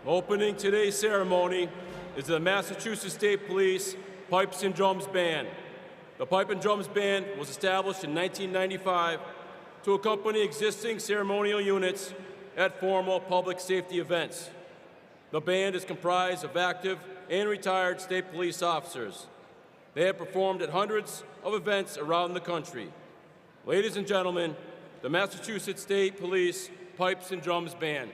Opening today's ceremony is the Massachusetts State Police Pipes and Drums Band. The Pipe and Drums Band was established in 1995 to accompany existing ceremonial units at formal public safety events. The band is comprised of active and retired state police officers. They have performed at hundreds of events around the country. Ladies and gentlemen, the Massachusetts State Police Pipes and Drums Band.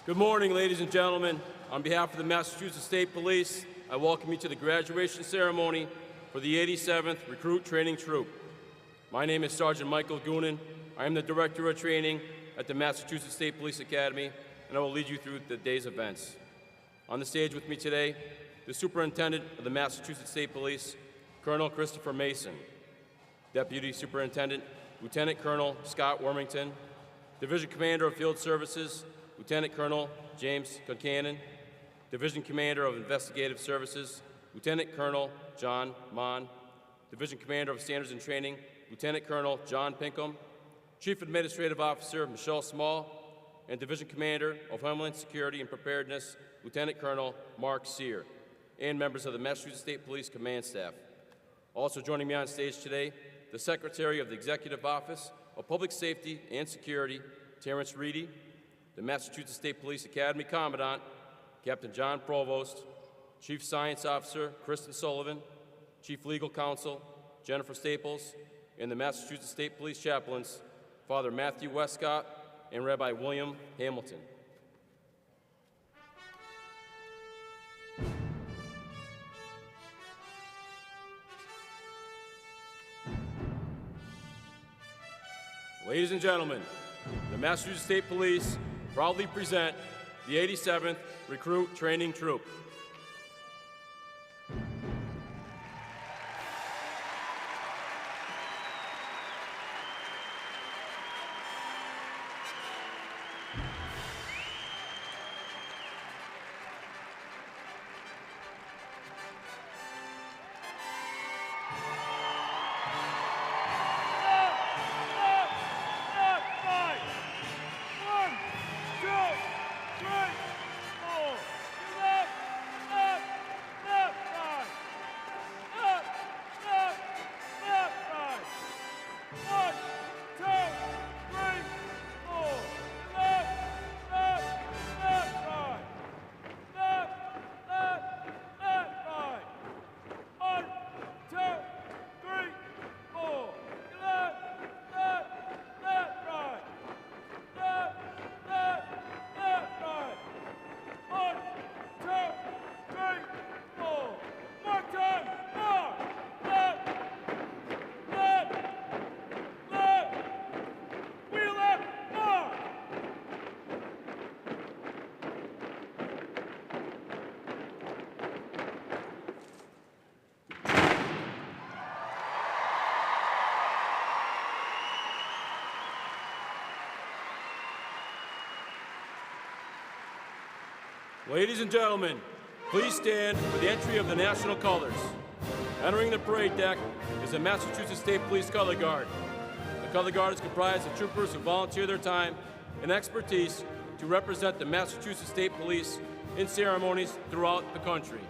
Good morning, ladies and gentlemen. On behalf of the Massachusetts State Police, I welcome you to the graduation ceremony for the 87th Recruit Training Troop. My name is Sergeant Michael Goonan. I am the Director of Training at the Massachusetts State Police Academy, and I will lead you through the day's events. On the stage with me today, the Superintendent of the Massachusetts State Police, Colonel Christopher Mason, Deputy Superintendent, Lieutenant Colonel Scott Wormington, Division Commander of Field Services, Lieutenant Colonel James Concanon, Division Commander of Investigative Services, Lieutenant Colonel John Mon, Division Commander of Standards and Training, Lieutenant Colonel John Pinkham, Chief Administrative Officer Michelle Small, and Division Commander of Homeland Security and Preparedness, Lieutenant Colonel Mark Sear, and members of the Massachusetts State Police Command Staff. Also joining me on stage today, the Secretary of the Executive Office of Public Safety and Security, Terrence Reedy, the Massachusetts State Police Academy Commandant, Captain John Provost, Chief Science Officer Kristen Sullivan, Chief Legal Counsel Jennifer Staples, and the Massachusetts State Police Chaplains, Father Matthew Westcott and Rabbi William Hamilton. Ladies and gentlemen, the Massachusetts State Police proudly present the 87th Recruit Training Troop. Ladies and gentlemen, please stand for the entry of the national colors. Entering the parade deck is the Massachusetts State Police Color Guard. The Color Guard is comprised of troopers who volunteer their time and expertise to represent the Massachusetts State Police in ceremonies throughout the country.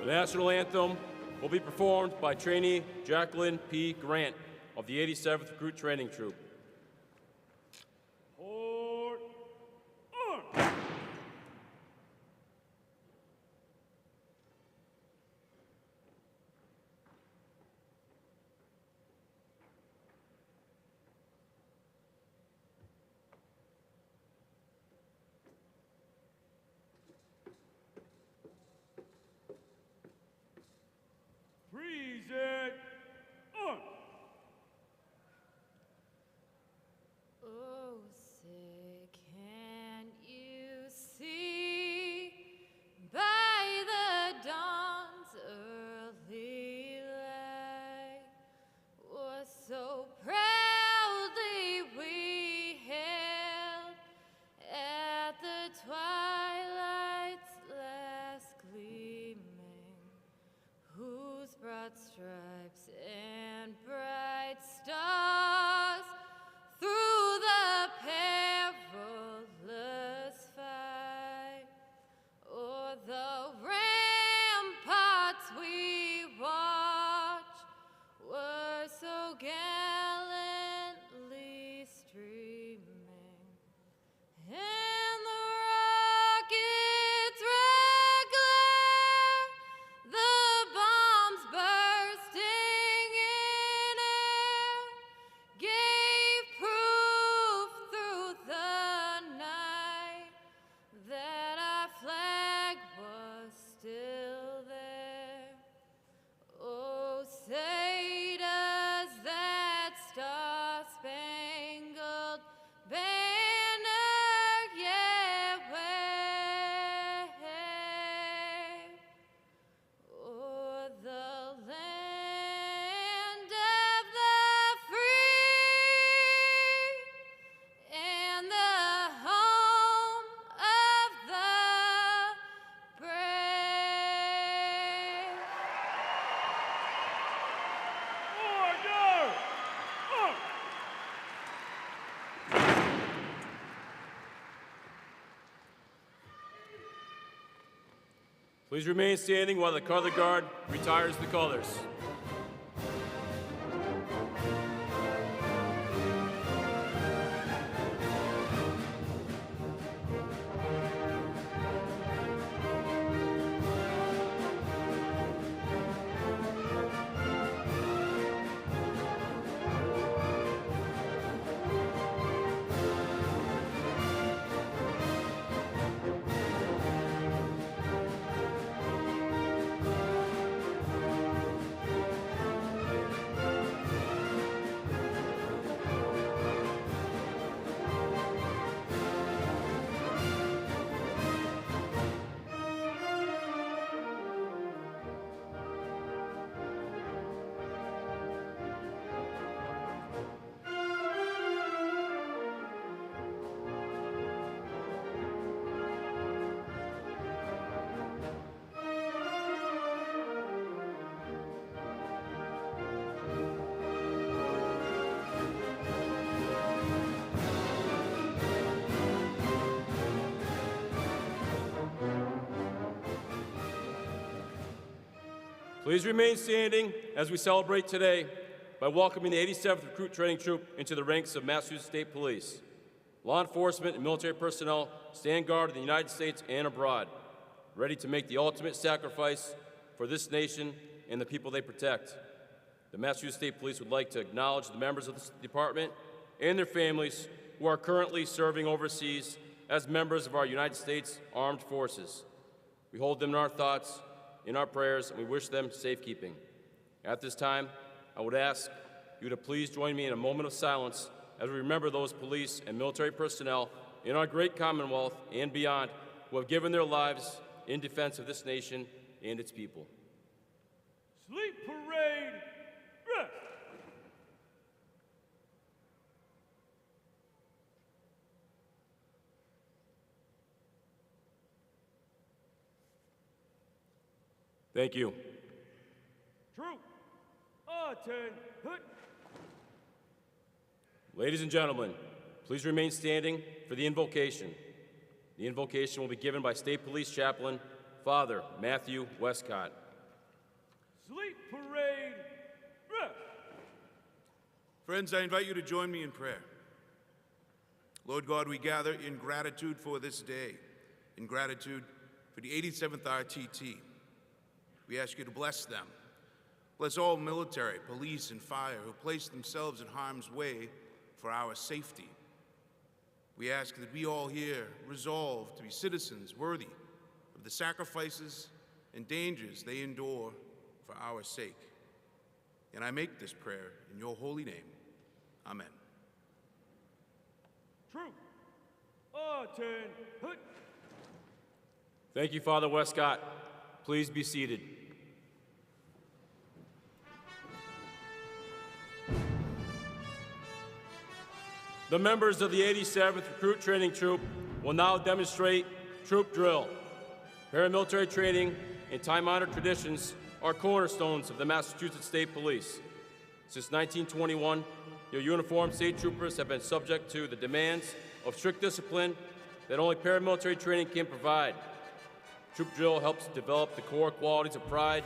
The national anthem will be performed by trainee Jacqueline P. Grant of the 87th Recruit Training Troop. gallantly streaming, and the rockets' red glare, the bombs bursting in air, gave proof through the night that our flag was still there. Oh, say does that star-spangled banner yet wave o'er the land of the free and the home of the brave? Order! Please remain standing while the color guard retires the colors. Please remain standing as we celebrate today by welcoming the 87th Recruit Training Troop into the ranks of Massachusetts State Police. Law enforcement and military personnel stand guard in the United States and abroad, ready to make the ultimate sacrifice for this nation and the people they protect. The Massachusetts State Police would like to acknowledge the members of this department and their families who are currently serving overseas as members of our United States Armed Forces. We hold them in our thoughts, in our prayers, and we wish them safekeeping. At this time, I would ask you to please join me in a moment of silence as we remember those police and military personnel in our great Commonwealth and beyond who have given their lives in defense of this nation and its people. Sleep parade, rest. Thank you. Troop, attend, hut. Ladies and gentlemen, please remain standing for the invocation. The invocation will be given by State Police Chaplain, Father Matthew Westcott. Sleep parade, rest. Friends, I invite you to join me in prayer. Lord God, we gather in gratitude for this day, in gratitude for the 87th RTT. We ask you to bless them. Bless all military, police, and fire who place themselves in harm's way for our safety. We ask that we all here resolve to be citizens worthy of the sacrifices and dangers they endure for our sake. And I make this prayer in your holy name. Amen. Troop, attend, hut. Thank you, Father Westcott. Please be seated. The members of the 87th Recruit Training Troop will now demonstrate troop drill. Paramilitary training and time-honored traditions are cornerstones of the Massachusetts State Police. Since 1921, your uniformed state troopers have been subject to the demands of strict discipline that only paramilitary training can provide. Troop drill helps develop the core qualities of pride,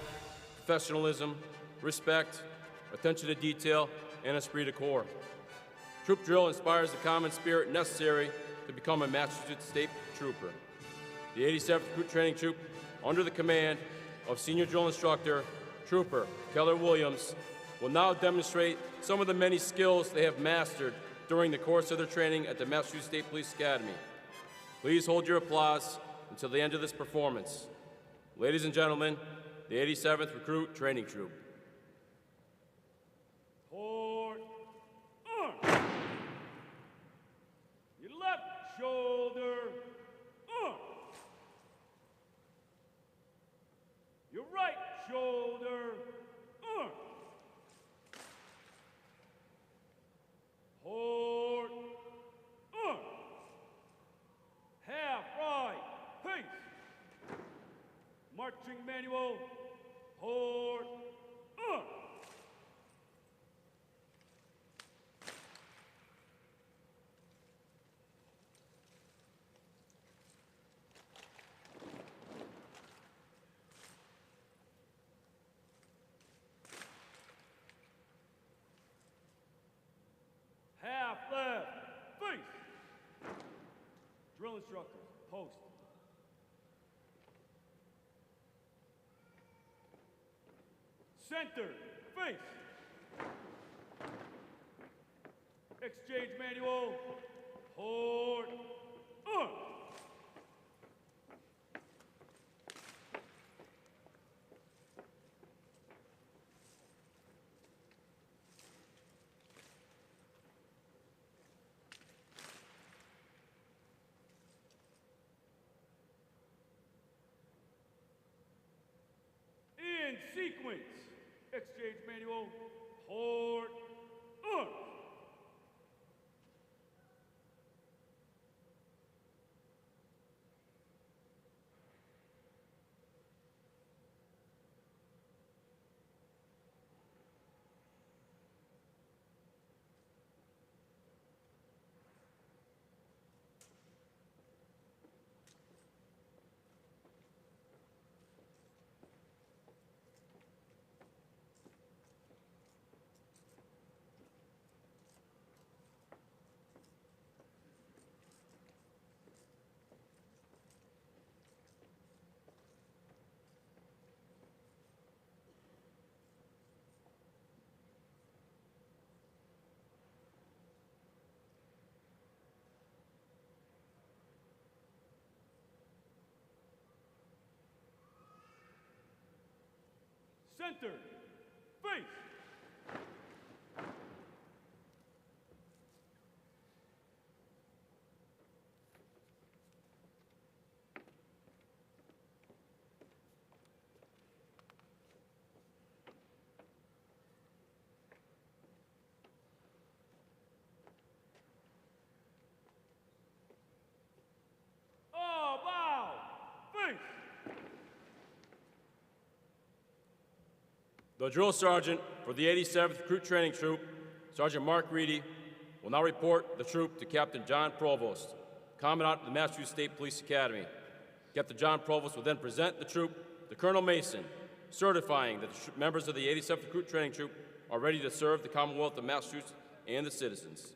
professionalism, respect, attention to detail, and esprit de corps. Troop drill inspires the common spirit necessary to become a Massachusetts State Trooper. The 87th Recruit Training Troop, under the command of Senior Drill Instructor Trooper Keller Williams, will now demonstrate some of the many skills they have mastered during the course of their training at the Massachusetts State Police Academy. Please hold your applause until the end of this performance. Ladies and gentlemen, the 87th Recruit Training Troop. Port. Arm. Your left shoulder. Arm. Your right shoulder. Arm. Port. Arm. Half right. Pace. Marching manual. Port. Arm. Half left, face. Drill instructors, post. Center, face. Exchange manual, port, arm. In sequence, exchange manual, port, arm. Center, face. Oh, bow, face. The drill sergeant for the 87th Recruit Training Troop, Sergeant Mark Reedy, will now report the troop to Captain John Provost, Commandant of the Massachusetts State Police Academy. Captain John Provost will then present the troop to Colonel Mason, certifying that the members of the 87th Recruit Training Troop are ready to serve the Commonwealth of Massachusetts and the citizens.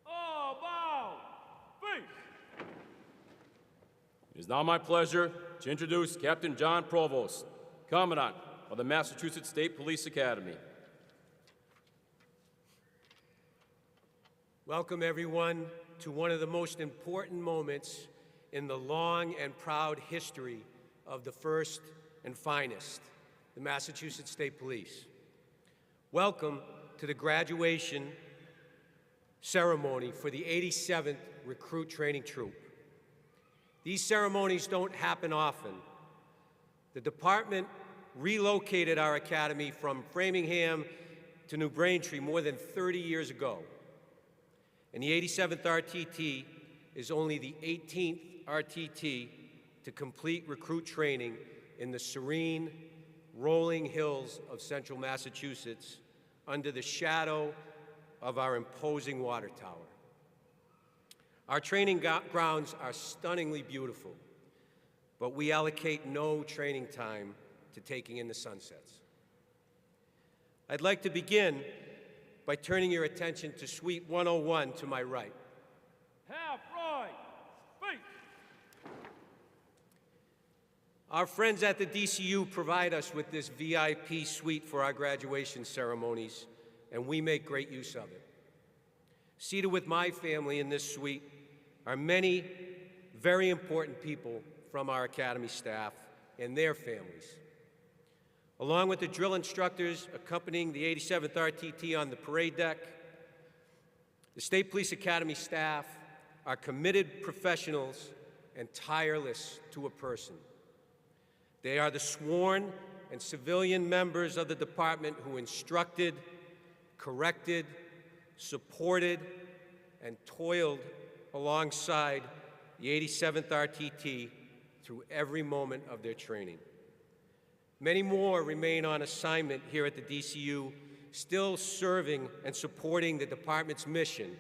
Oh, bow, face. It is now my pleasure to introduce Captain John Provost, Commandant of the Massachusetts State Police Academy. Welcome, everyone, to one of the most important moments in the long and proud history of the first and finest, the Massachusetts State Police. Welcome to the graduation ceremony for the 87th Recruit Training Troop. These ceremonies don't happen often. The department relocated our academy from Framingham to New Braintree more than 30 years ago, and the 87th RTT is only the 18th RTT to complete recruit training in the serene, rolling hills of central Massachusetts under the shadow of our imposing water tower. Our training grounds are stunningly beautiful, but we allocate no training time to taking in the sunsets. I'd like to begin by turning your attention to Suite 101 to my right. Half right. Face. Our friends at the DCU provide us with this VIP suite for our graduation ceremonies, and we make great use of it. Seated with my family in this suite are many very important people from our Academy staff and their families. Along with the drill instructors accompanying the 87th RTT on the parade deck, the State Police Academy staff are committed professionals and tireless to a person. They are the sworn and civilian members of the department who instructed, corrected, supported, and toiled alongside the 87th RTT through every moment of their training. Many more remain on assignment here at the DCU, still serving and supporting the department's mission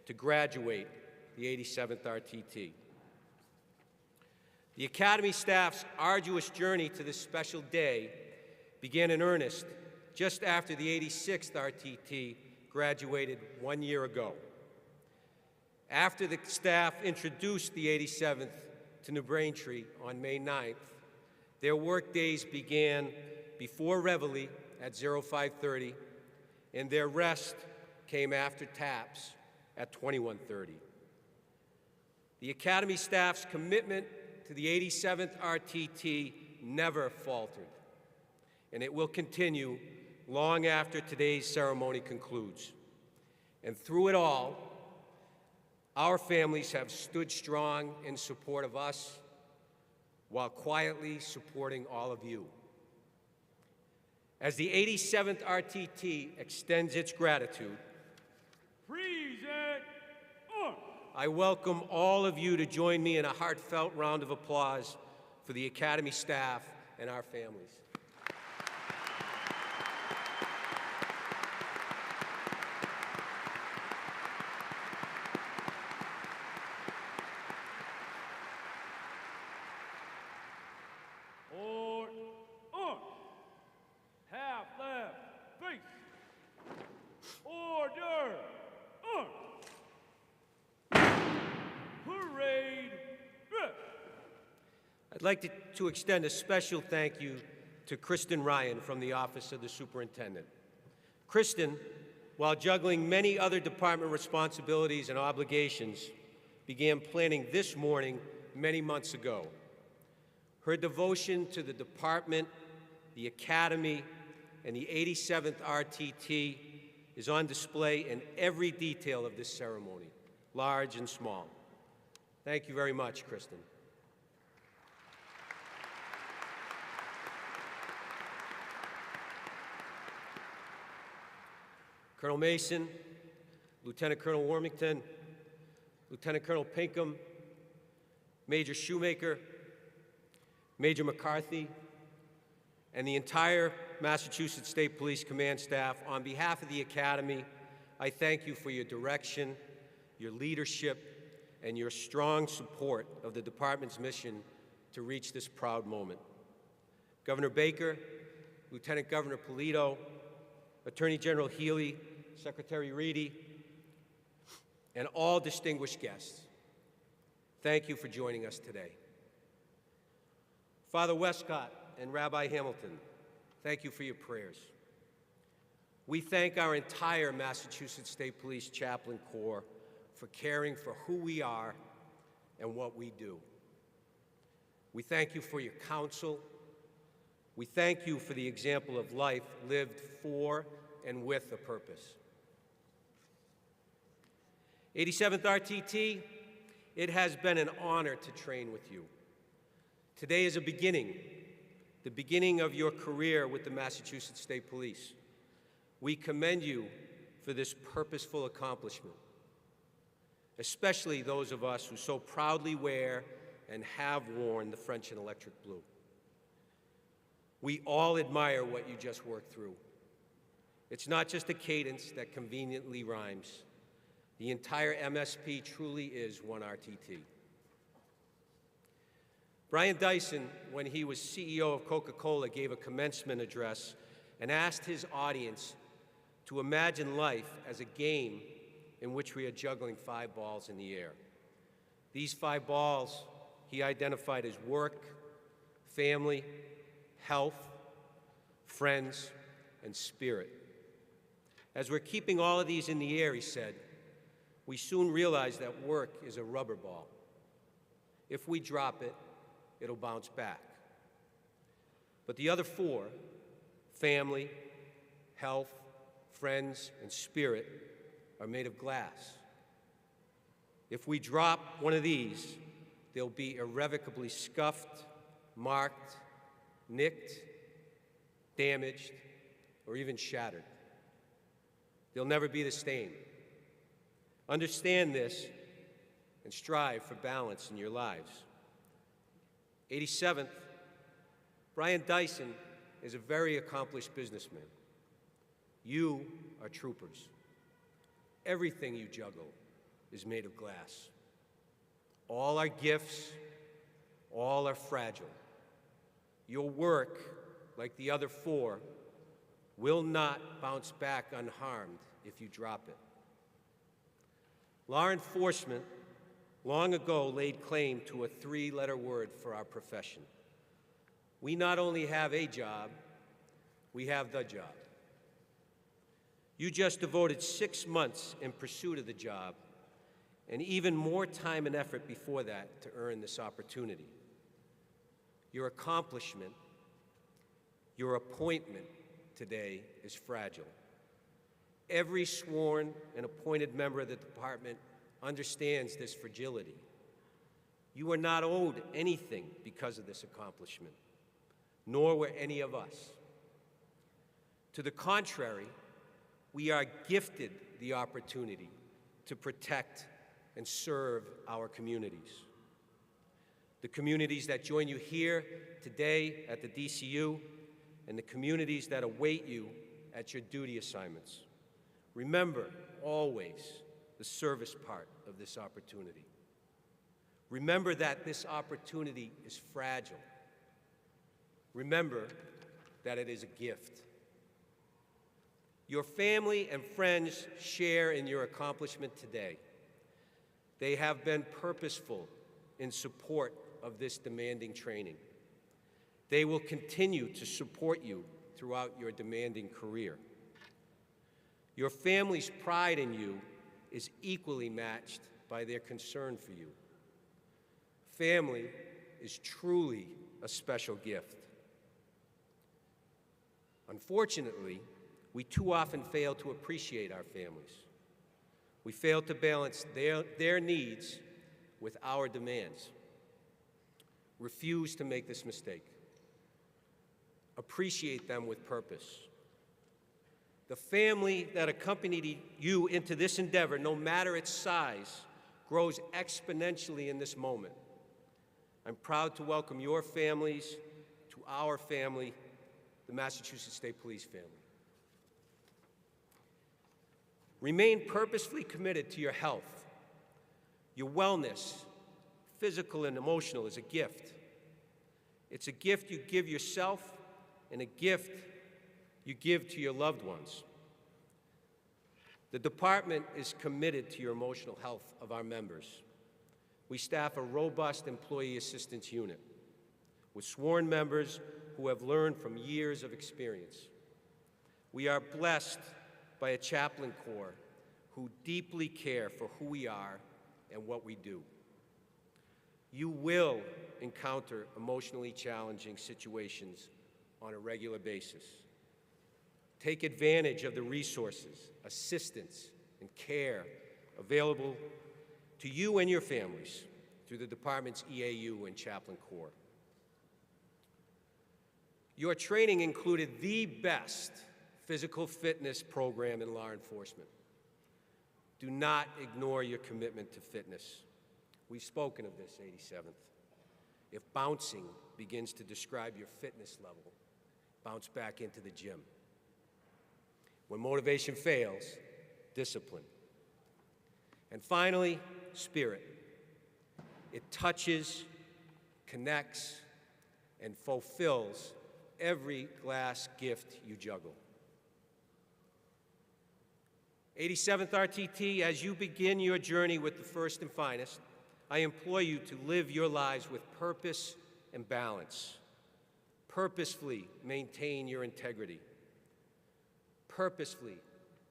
to graduate the 87th RTT. The Academy staff's arduous journey to this special day began in earnest just after the 86th RTT graduated 1 year ago. After the staff introduced the 87th to New Braintree on May 9th, their work days began before Reveille at 05:30, and their rest came after TAPS at 21:30. The Academy staff's commitment to the 87th RTT never faltered, and it will continue long after today's ceremony concludes. And through it all, our families have stood strong in support of us while quietly supporting all of you. As the 87th RTT extends its gratitude, Present. On. I welcome all of you to join me in a heartfelt round of applause for the Academy staff and our families. Port. On. Half left. Face. Order. On. Parade. Rest. I'd like to extend a special thank you to Kristen Ryan from the Office of the Superintendent. Kristen, while juggling many other department responsibilities and obligations, began planning this morning many months ago. Her devotion to the department, the Academy, and the 87th RTT is on display in every detail of this ceremony, large and small. Thank you very much, Kristen. Colonel Mason, Lieutenant Colonel Wormington, Lieutenant Colonel Pinkham, Major Shoemaker, Major McCarthy, and the entire Massachusetts State Police Command staff, on behalf of the Academy, I thank you for your direction, your leadership, and your strong support of the department's mission to reach this proud moment. Governor Baker, Lieutenant Governor Polito, Attorney General Healy, Secretary Reedy, and all distinguished guests, thank you for joining us today. Father Westcott and Rabbi Hamilton, thank you for your prayers. We thank our entire Massachusetts State Police Chaplain Corps for caring for who we are and what we do. We thank you for your counsel. We thank you for the example of life lived for and with a purpose. 87th RTT, it has been an honor to train with you. Today is a beginning, the beginning of your career with the Massachusetts State Police. We commend you for this purposeful accomplishment, especially those of us who so proudly wear and have worn the French and electric blue. We all admire what you just worked through. It's not just a cadence that conveniently rhymes. The entire MSP truly is one RTT. Brian Dyson, when he was CEO of Coca-Cola, gave a commencement address and asked his audience to imagine life as a game in which we are juggling 5 balls in the air. These 5 balls he identified as work, family, health, friends, and spirit. As we're keeping all of these in the air, he said, we soon realize that work is a rubber ball. If we drop it, it'll bounce back. But the other 4, family, health, friends, and spirit, are made of glass. If we drop one of these, they'll be irrevocably scuffed, marked, nicked, damaged, or even shattered. They'll never be the same. Understand this and strive for balance in your lives. 87th, Brian Dyson is a very accomplished businessman. You are troopers. Everything you juggle is made of glass. All are gifts, all are fragile. Your work, like the other 4, will not bounce back unharmed if you drop it. Law enforcement long ago laid claim to a 3-letter word for our profession. We not only have a job, we have the job. You just devoted 6 months in pursuit of the job, and even more time and effort before that to earn this opportunity. Your accomplishment, your appointment today is fragile. Every sworn and appointed member of the department understands this fragility. You are not owed anything because of this accomplishment, nor were any of us. To the contrary, we are gifted the opportunity to protect and serve our communities. The communities that join you here today at the DCU and the communities that await you at your duty assignments. Remember always the service part of this opportunity. Remember that this opportunity is fragile. Remember that it is a gift. Your family and friends share in your accomplishment today. They have been purposeful in support of this demanding training. They will continue to support you throughout your demanding career. Your family's pride in you is equally matched by their concern for you. Family is truly a special gift. Unfortunately, we too often fail to appreciate our families. We fail to balance their needs with our demands. Refuse to make this mistake. Appreciate them with purpose. The family that accompanied you into this endeavor, no matter its size, grows exponentially in this moment. I'm proud to welcome your families to our family, the Massachusetts State Police family. Remain purposefully committed to your health. Your wellness, physical and emotional, is a gift. It's a gift you give yourself and a gift you give to your loved ones. The department is committed to your emotional health of our members. We staff a robust employee assistance unit with sworn members who have learned from years of experience. We are blessed by a chaplain corps who deeply care for who we are and what we do. You will encounter emotionally challenging situations on a regular basis. Take advantage of the resources, assistance, and care available to you and your families through the department's EAU and chaplain corps. Your training included the best physical fitness program in law enforcement. Do not ignore your commitment to fitness. We've spoken of this, 87th. If bouncing begins to describe your fitness level, bounce back into the gym. When motivation fails, discipline. And finally, spirit. It touches, connects, and fulfills every glass gift you juggle. 87th RTT, as you begin your journey with the first and finest, I implore you to live your lives with purpose and balance. Purposefully maintain your integrity. Purposefully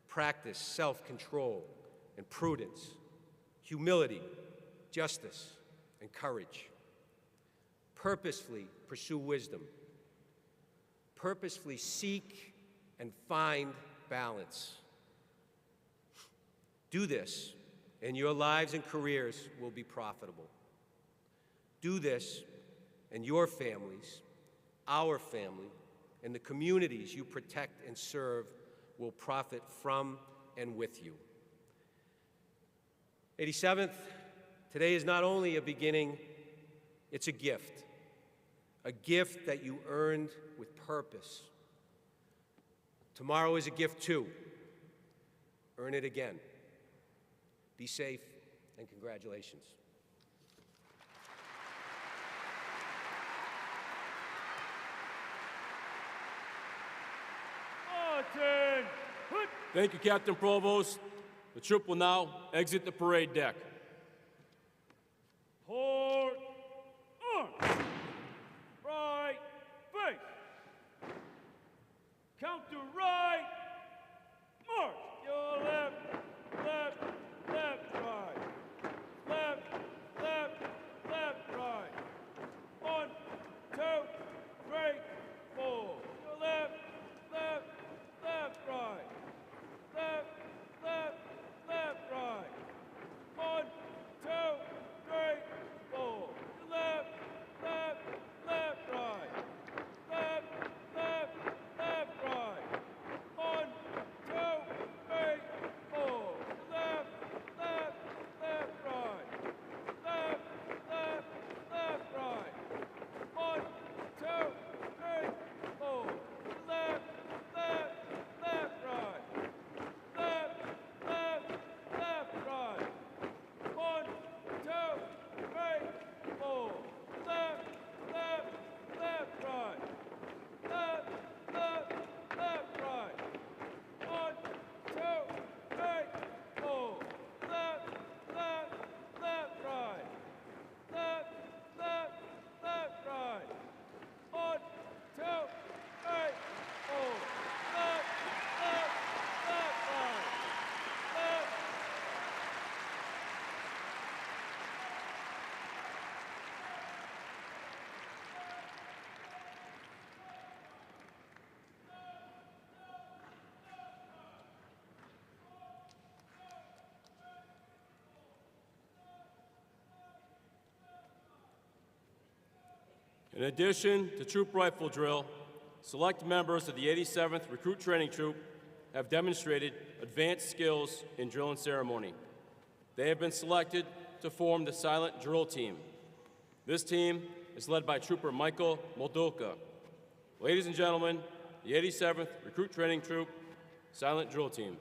practice self-control and prudence, humility, justice, and courage. Purposefully pursue wisdom. Purposefully seek and find balance. Do this, and your lives and careers will be profitable. Do this, and your families, our family, and the communities you protect and serve will profit from and with you. 87th, today is not only a beginning, it's a gift that you earned with purpose. Tomorrow is a gift too. Earn it again. Be safe, and congratulations. Martin! Hut! Thank you, Captain Provost. The troop will now exit the parade deck. Port arms! Right face! Count to right! March! Your left, left, left, right! Left, left, left, right! 1, 2, 3, 4! Your left, left, left, right! Left, left, left, right! 1, 2, 3, 4! Left, left, left, right! Left, left, left, right! 1, 2, 3, 4! Left, left, left, right! Left, left, left, right! 1, 2, 3, 4! Left, left, left, right! Left, left, left, right! 1, 2, 3, 4! Left, left, left, right! Left, left, left, right! 1, 2, 3, 4! Left, left, left, right! Left, left, left, right! 1, 2, 3, 4! Left, left, left, right! Left. In addition to troop rifle drill, select members of the 87th Recruit Training Troop have demonstrated advanced skills in drill and ceremony. They have been selected to form the Silent Drill Team. This team is led by Trooper Michael Moldulka. Ladies and gentlemen, the 87th Recruit Training Troop, Silent Drill Team.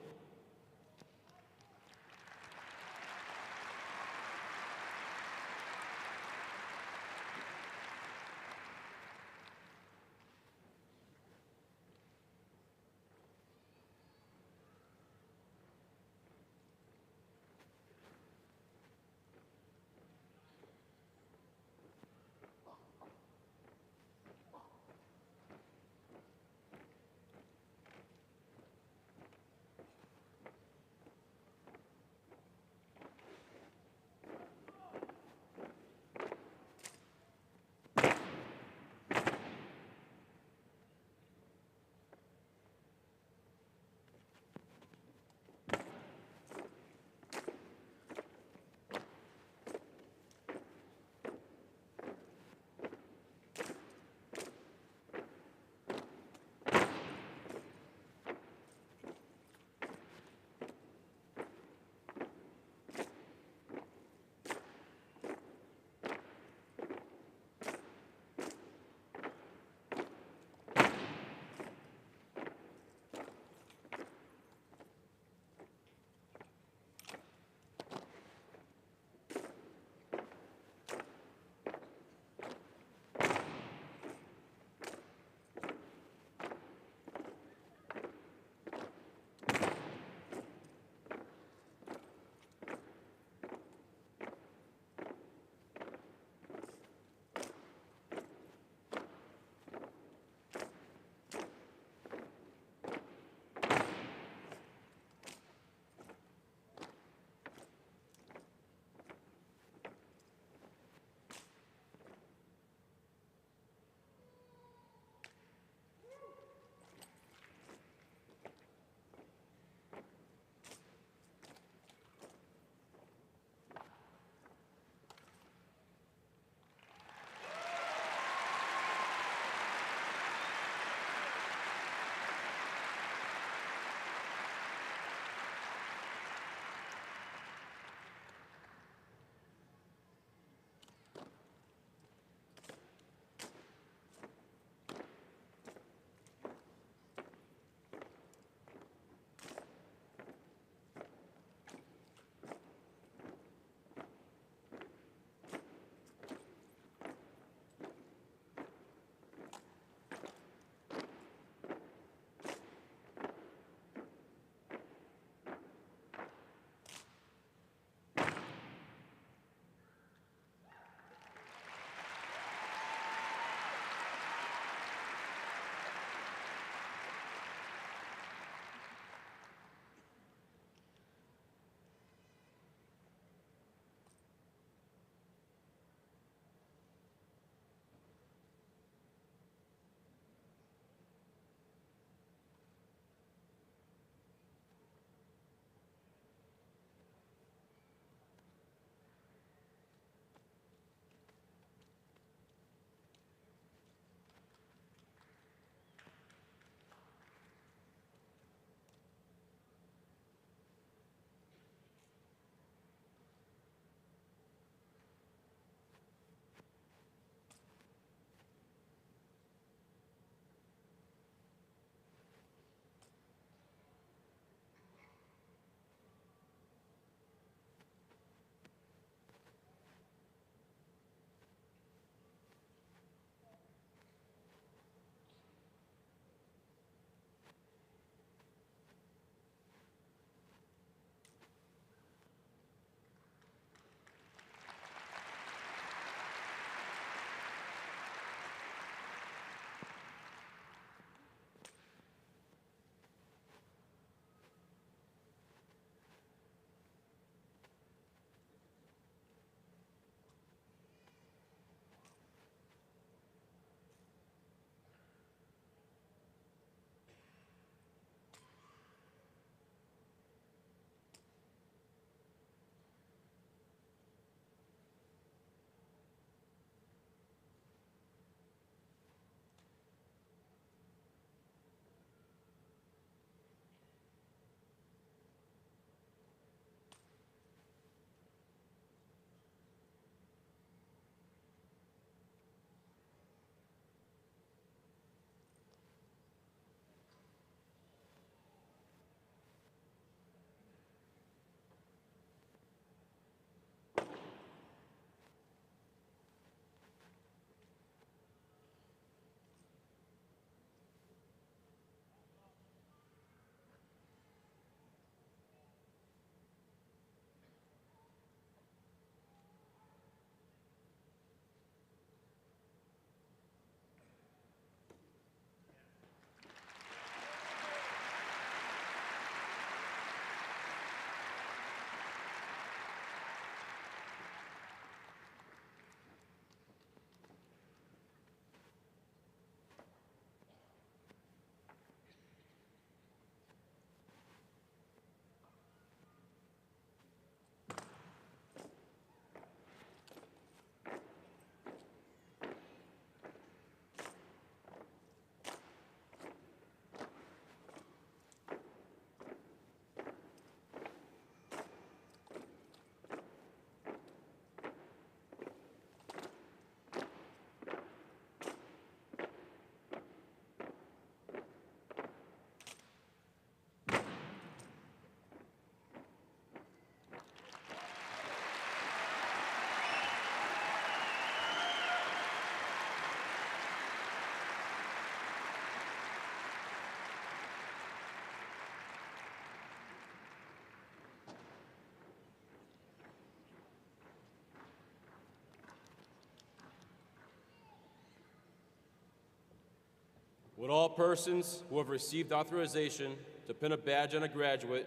Would all persons who have received authorization to pin a badge on a graduate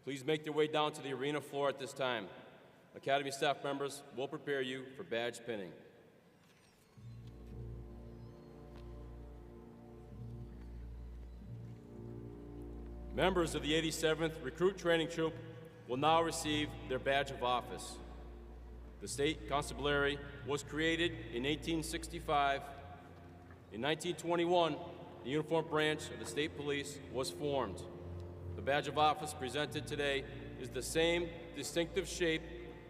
please make their way down to the arena floor at this time. Academy staff members will prepare you for badge pinning. Members of the 87th Recruit Training Troop will now receive their badge of office. The State Constabulary was created in 1865. In 1921, the uniform branch of the State Police was formed. The badge of office presented today is the same distinctive shape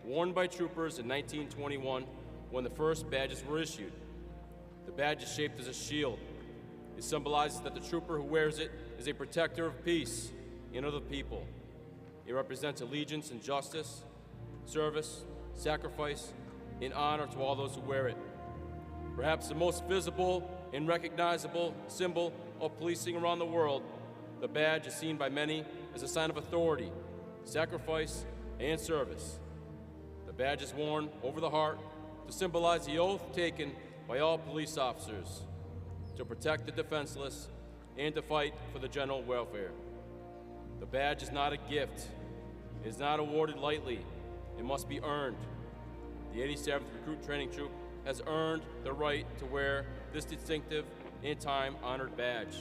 worn by troopers in 1921 when the first badges were issued. The badge is shaped as a shield. It symbolizes that the trooper who wears it is a protector of peace and of the people. It represents allegiance and justice, service, sacrifice, and honor to all those who wear it. Perhaps the most visible and recognizable symbol of policing around the world, the badge is seen by many as a sign of authority, sacrifice, and service. The badge is worn over the heart to symbolize the oath taken by all police officers to protect the defenseless and to fight for the general welfare. The badge is not a gift. It is not awarded lightly. It must be earned. The 87th Recruit Training Troop has earned the right to wear this distinctive and time-honored badge.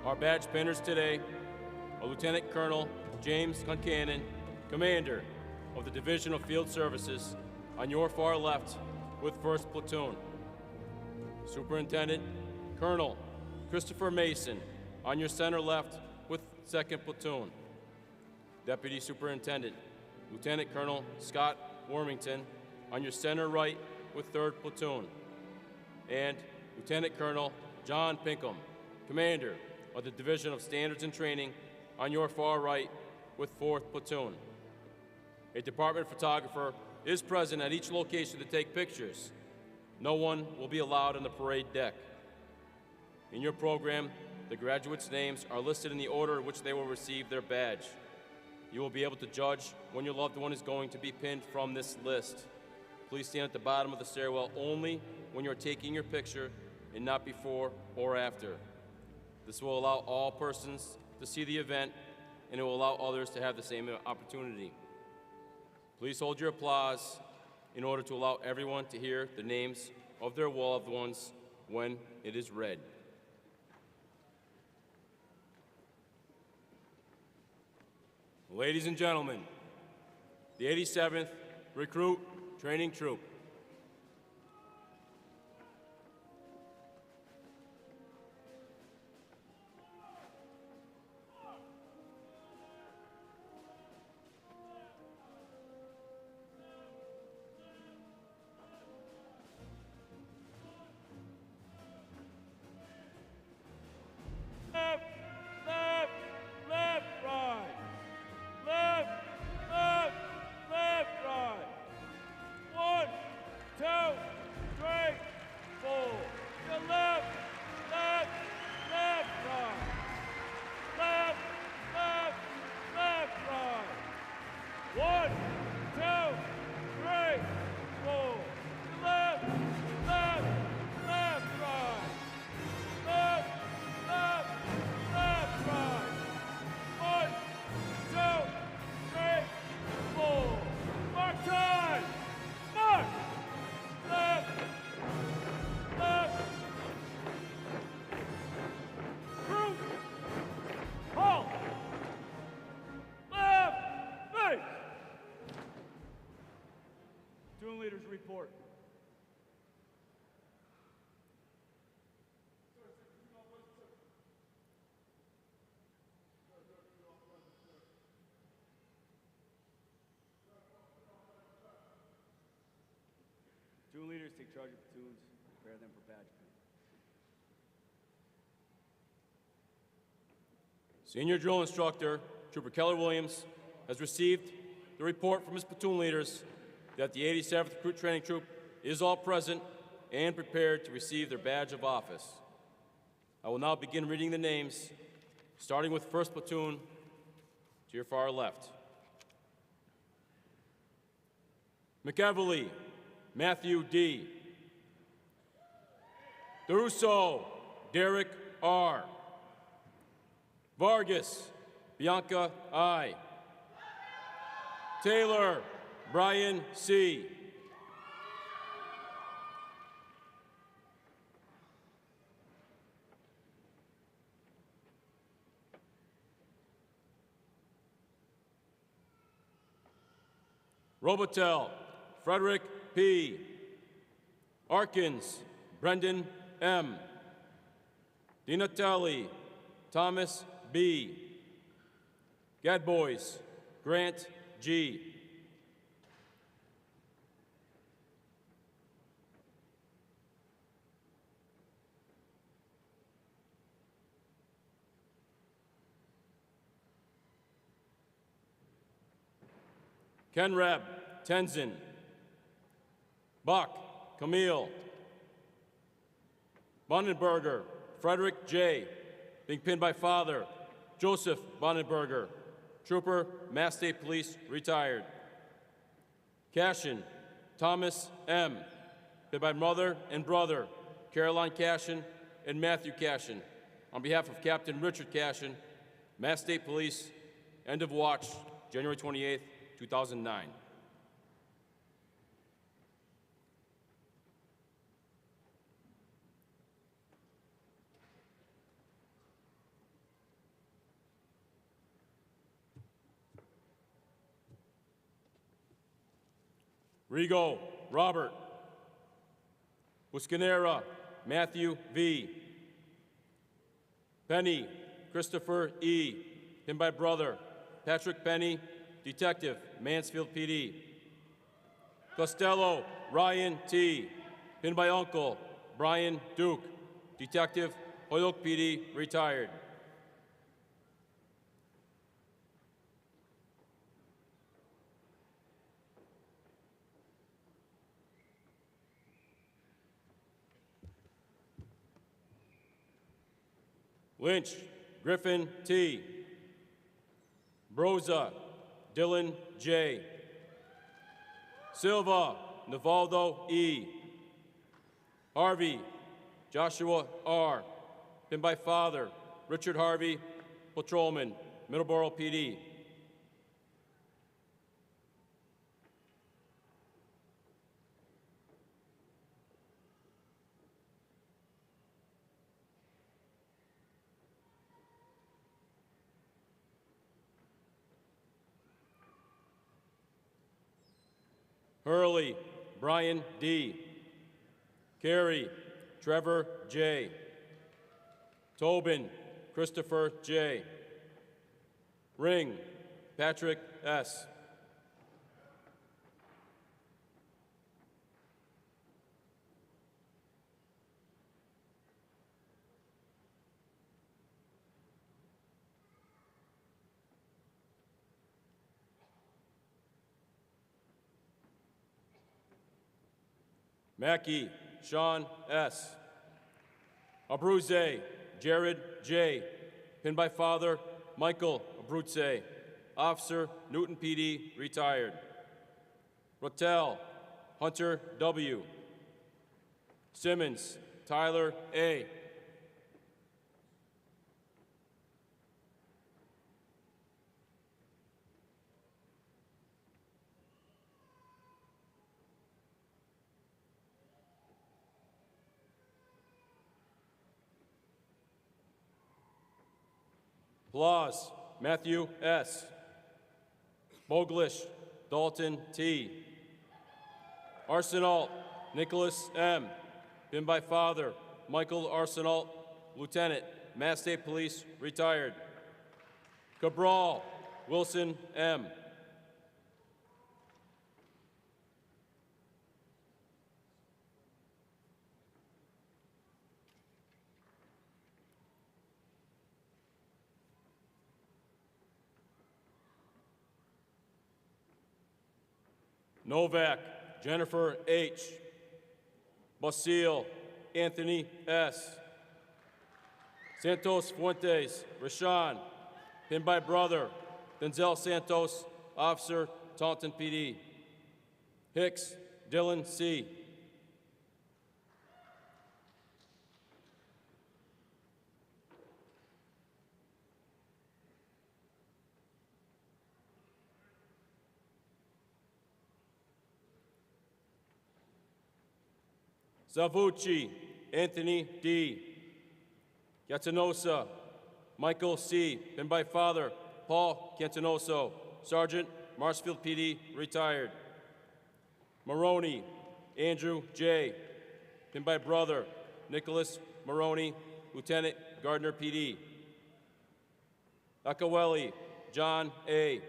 Our badge pinners today are Lieutenant Colonel James Concannon, Commander of the Division of Field Services, on your far left with 1st Platoon. Superintendent Colonel Christopher Mason, on your center left with 2nd Platoon. Deputy Superintendent Lieutenant Colonel Scott Wormington, on your center right with 3rd Platoon. And Lieutenant Colonel John Pinkham, Commander of the Division of Standards and Training, on your far right with 4th Platoon. A department photographer is present at each location to take pictures. No one will be allowed on the parade deck. In your program, the graduates' names are listed in the order in which they will receive their badge. You will be able to judge when your loved one is going to be pinned from this list. Please stand at the bottom of the stairwell only when you're taking your picture and not before or after. This will allow all persons to see the event, and it will allow others to have the same opportunity. Please hold your applause in order to allow everyone to hear the names of their loved ones when it is read. Ladies and gentlemen, the 87th Recruit Training Troop. Left, left, left, right. Left, left, left, right. 1, 2, 3, 4. To left, left, left, right. Left, left, left, right. 1, 2, 3, 4. To left, left, left, right. Left, left, left, right. 1, 2, 3, 4. Mark time. Mark. Left, left. Group. Halt. Left. Face. Platoon leaders report. Platoon leaders take charge of platoons, prepare them for badge pin. Senior drill instructor, Trooper Keller Williams, has received the report from his platoon leaders that the 87th Recruit Training Troop is all present and prepared to receive their badge of office. I will now begin reading the names, starting with 1st Platoon, to your far left. McEvely, Matthew D. DeRusso, Derek R. Vargas, Bianca I. Taylor, Brian C. Robotel, Frederick P. Arkins, Brendan M. Dinatelli, Thomas B. Gadboys, Grant G. Kenrab, Tenzin. Bach, Camille. Bonenberger, Frederick J. Being pinned by father, Joseph Bonenberger. Trooper, Mass State Police, retired. Cashin, Thomas M. Pinned by mother and brother, Caroline Cashin and Matthew Cashin. On behalf of Captain Richard Cashin, Mass State Police, end of watch, January 28th, 2009. Rigo, Robert. Buscanera, Matthew V. Penny, Christopher E. Pinned by brother, Patrick Penny, Detective, Mansfield PD. Costello, Ryan T. Pinned by uncle, Brian Duke, Detective, Holyoke PD, retired. Lynch, Griffin T. Broza, Dylan J. Silva, Navaldo E. Harvey, Joshua R. Pinned by father, Richard Harvey, patrolman, Middleborough PD. Hurley, Brian D. Carey, Trevor J. Tobin, Christopher J. Ring, Patrick S. Mackey, Sean S. Abruzze, Jared J. Pinned by father, Michael Abruzze. Officer, Newton PD, retired. Rotel, Hunter W. Simmons, Tyler A. Blas, Matthew S. Boglish, Dalton T. Arsenal, Nicholas M. Pinned by father, Michael Arsenal, Lieutenant, Mass State Police, retired. Cabral, Wilson M. Novak, Jennifer H. Basile, Anthony S. Santos Fuentes, Rashawn, pinned by brother, Denzel Santos, Officer, Taunton PD. Hicks Dylan C. Zavucci Anthony D. Gatinosa Michael C. Been by father Paul Cantinoso, Sergeant, Marshfield PD, retired. Maroney Andrew J. Been by brother Nicholas Maroney, Lieutenant, Gardner PD. Akaweli John A.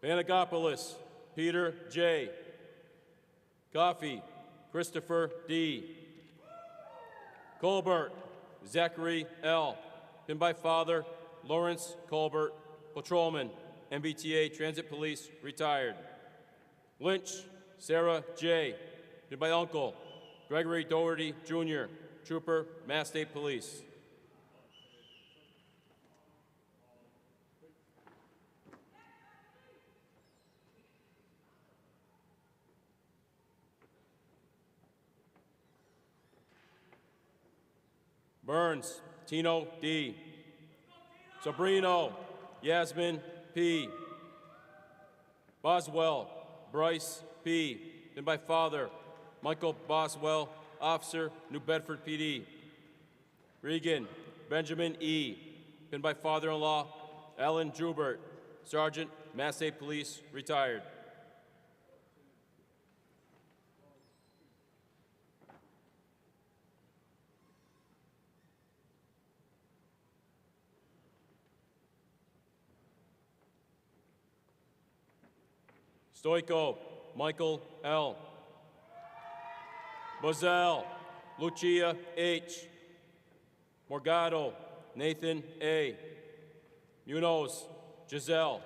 Panagopoulos, Peter J. Coffey, Christopher D. Colbert, Zachary L. Been by father, Lawrence Colbert, Patrolman, MBTA Transit Police, retired. Lynch, Sarah J. Been by uncle, Gregory Doherty Jr., Trooper, Mass State Police. Burns, Tino D. Sobrino, Yasmin P. Boswell, Bryce P. Been by father, Michael Boswell, Officer, New Bedford PD. Regan, Benjamin E. Been by father-in-law, Alan Drubert, Sergeant, Mass State Police, retired. Stoico, Michael L. Bozell, Lucia H. Morgado, Nathan A. Munoz, Giselle.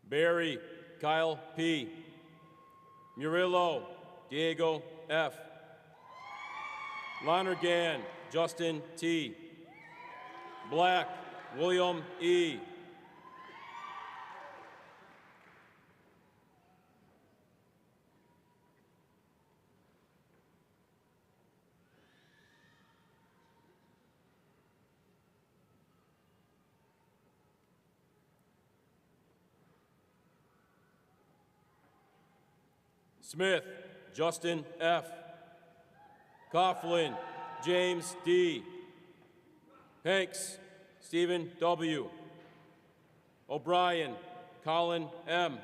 Barry, Kyle P. Murillo, Diego F. Lonergan, Justin T. Black, William E. Smith, Justin F. Coughlin, James D. Hanks, Stephen W. O'Brien, Colin M.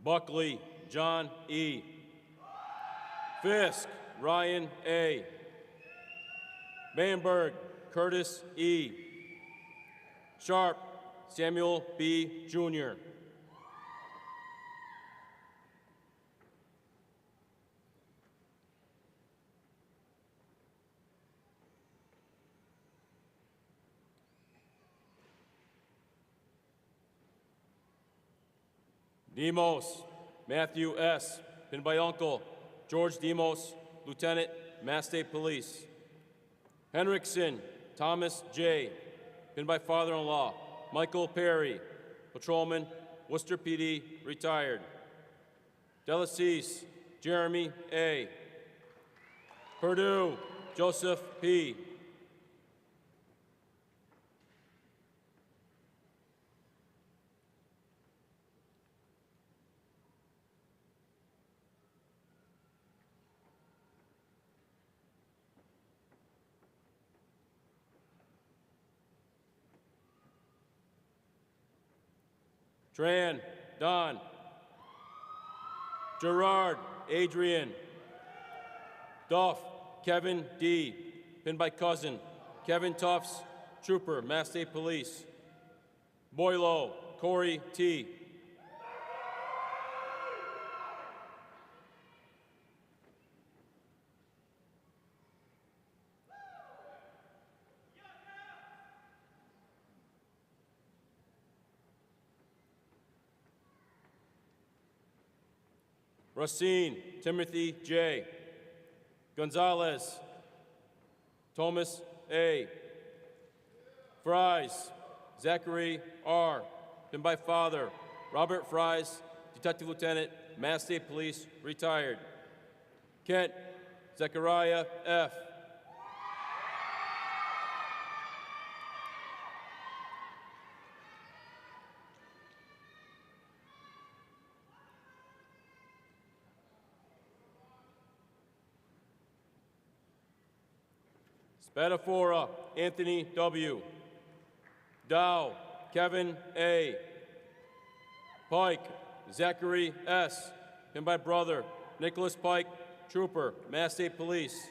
Buckley, John E. Fisk, Ryan A. Bamberg, Curtis E. Sharp, Samuel B. Jr. Demos, Matthew S. Been by uncle, George Demos, Lieutenant, Mass State Police. Henriksen, Thomas J. Been by father-in-law, Michael Perry, Patrolman, Worcester PD, retired. Delacease, Jeremy A. Purdue, Joseph P. Tran, Don. Gerard, Adrian. Duff, Kevin D. Pinned by cousin. Kevin Tufts, Trooper, Mass State Police. Boylo, Corey T. Racine, Timothy J. Gonzalez, Thomas A. Fries, Zachary R. Pinned by father, Robert Fries, Detective Lieutenant, Mass State Police, retired. Kent, Zechariah F. Spadafora, Anthony W. Dow, Kevin A. Pike, Zachary S. Pinned by brother, Nicholas Pike, Trooper, Mass State Police.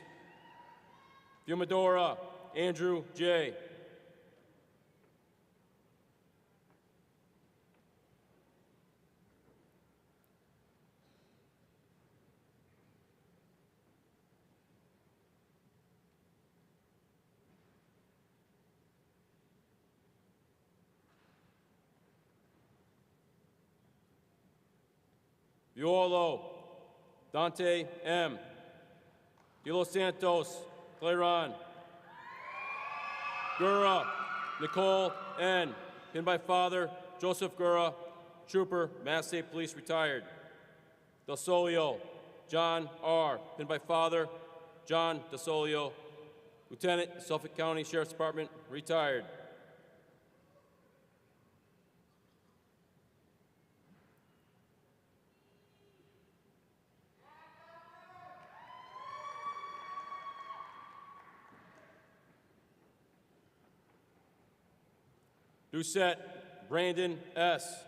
Fumadora, Andrew J. Violo, Dante M. De Los Santos, Claron. Gura, Nicole N. Pinned by father, Joseph Gura, Trooper, Mass State Police, retired. Del Solio, John R. Pinned by father, John Del Solio, Lieutenant, Suffolk County Sheriff's Department, retired. Doucette, Brandon S.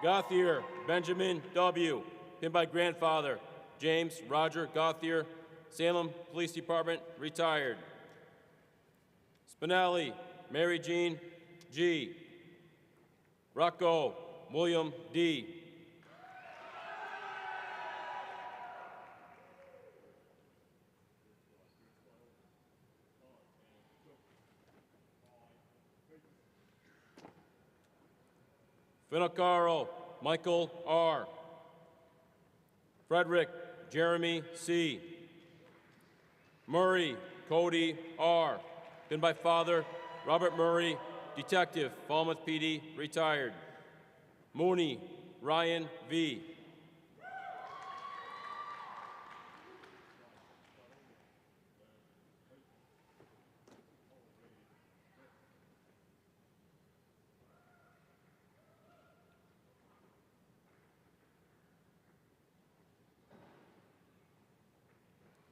Gauthier, Benjamin W. Pinned by grandfather, James Roger Gauthier, Salem Police Department, retired. Spinelli, Mary Jean G. Rocco, William D. Finocaro, Michael R. Frederick, Jeremy C. Murray, Cody R. Pinned by father, Robert Murray, Detective, Falmouth PD, retired. Mooney, Ryan V.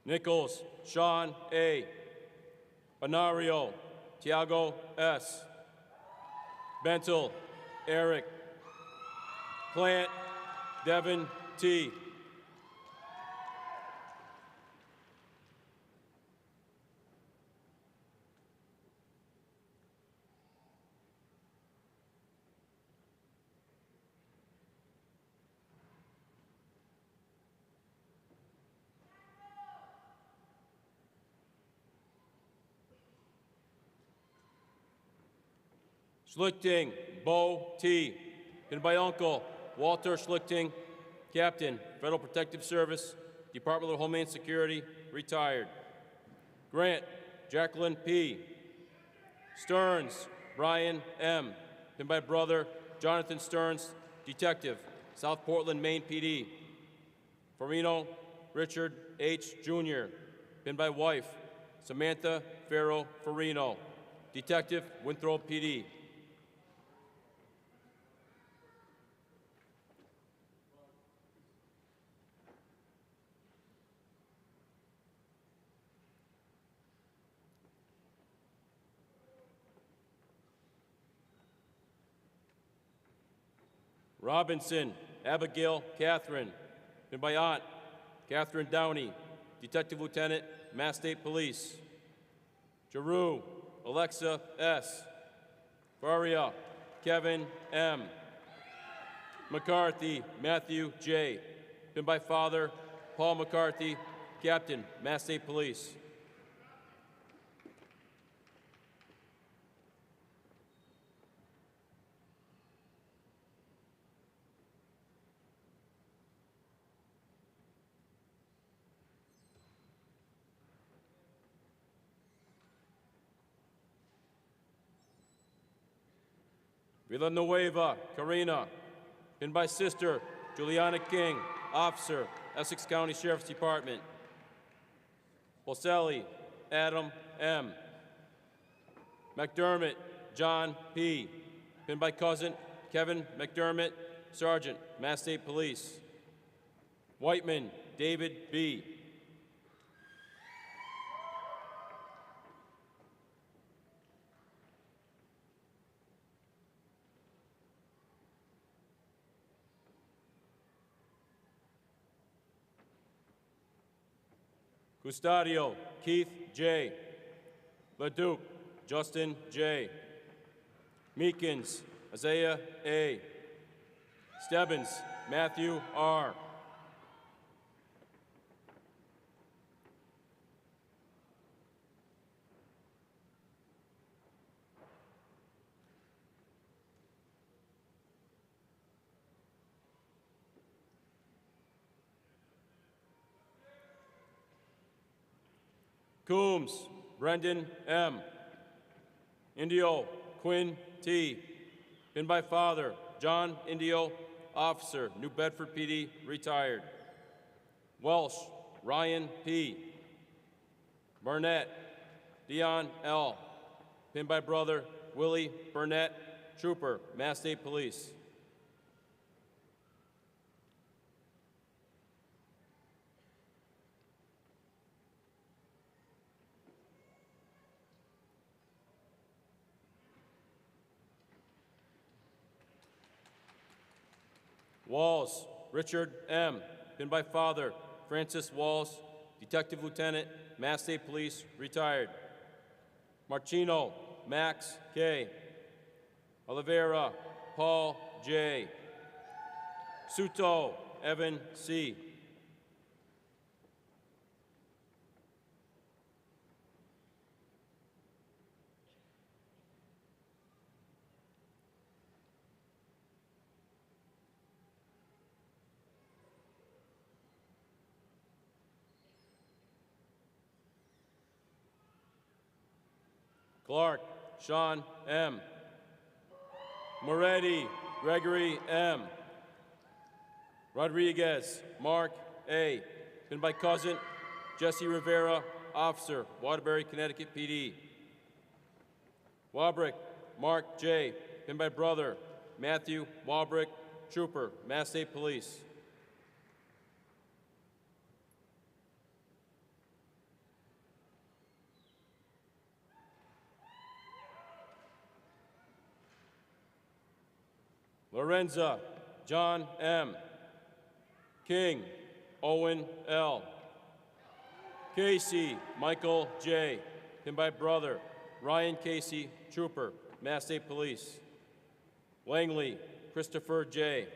Nichols, Sean A. Benario, Tiago S. Bentel, Eric. Plant, Devin T. Schlichting, Bo T. Pinned by uncle, Walter Schlichting, Captain, Federal Protective Service, Department of Homeland Security, retired. Grant, Jacqueline P. Stearns, Brian M. Pinned by brother, Jonathan Stearns, Detective, South Portland, Maine PD. Farino, Richard H. Jr. Pinned by wife, Samantha Farrow Farino, Detective, Winthrop PD. Robinson Abigail Catherine, been by Aunt Catherine Downey, Detective Lieutenant, Mass State Police. Giroux Alexa S. Faria Kevin M. McCarthy Matthew J. Been by Father Paul McCarthy, Captain, Mass State Police. Villanueva Karina, been by Sister Juliana King, Officer, Essex County Sheriff's Department. Bolselli Adam M. McDermott John P. Been by Cousin Kevin McDermott, Sergeant, Mass State Police. Whiteman David B. Custodio Keith J. LeDuc Justin J. Meekins Isaiah A. Stebbins Matthew R. Coombs Brendan M. Indio Quinn T. Been by Father John Indio, Officer, New Bedford PD, retired. Welsh Ryan P. Burnett Dion L. Been by Brother Willie Burnett, Trooper, Mass State Police. Walls, Richard M. Been by Father, Francis Walls, Detective Lieutenant, Mass State Police, retired. Marchino, Max K. Oliveira, Paul J. Suto, Evan C. Clark, Sean M. Moretti, Gregory M. Rodriguez, Mark A. Been by Cousin Jesse Rivera, Officer, Waterbury, Connecticut PD. Wabrick, Mark J. Been by Brother Matthew Wabrick, Trooper, Mass State Police. Lorenza, John M. King, Owen L. Casey, Michael J. Been by Brother Ryan Casey, Trooper, Mass State Police. Langley, Christopher J.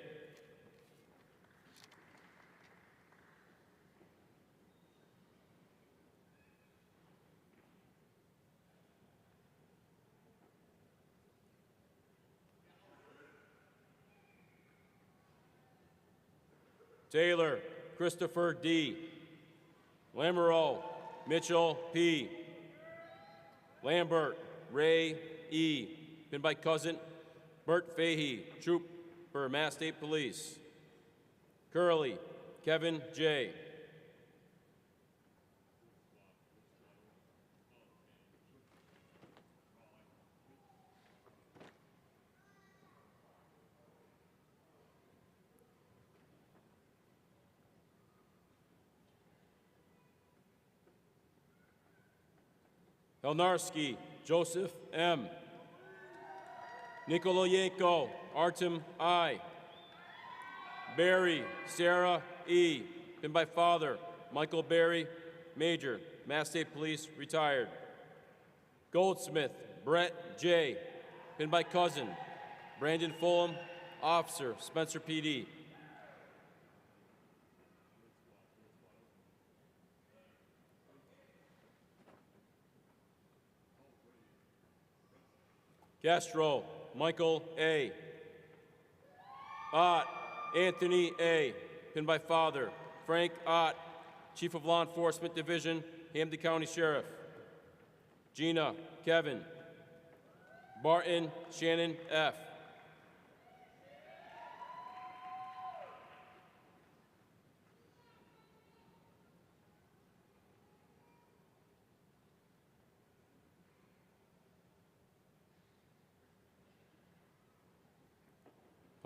Taylor, Christopher D. Lamoureux, Mitchell P. Lambert, Ray E. Been by Cousin Bert Fahey, Trooper, Mass State Police. Curley, Kevin J. Elnarski, Joseph M. Nikolayenko, Artem I. Barry Sarah E., pinned by father Michael Barry, Major, Mass State Police, retired. Goldsmith Brett J., pinned by cousin Brandon Fulham, Officer, Spencer PD. Castro Michael A. Ott Anthony A., pinned by father Frank Ott, Chief of Law Enforcement Division, Hampden County Sheriff. Gina Kevin. Barton Shannon F.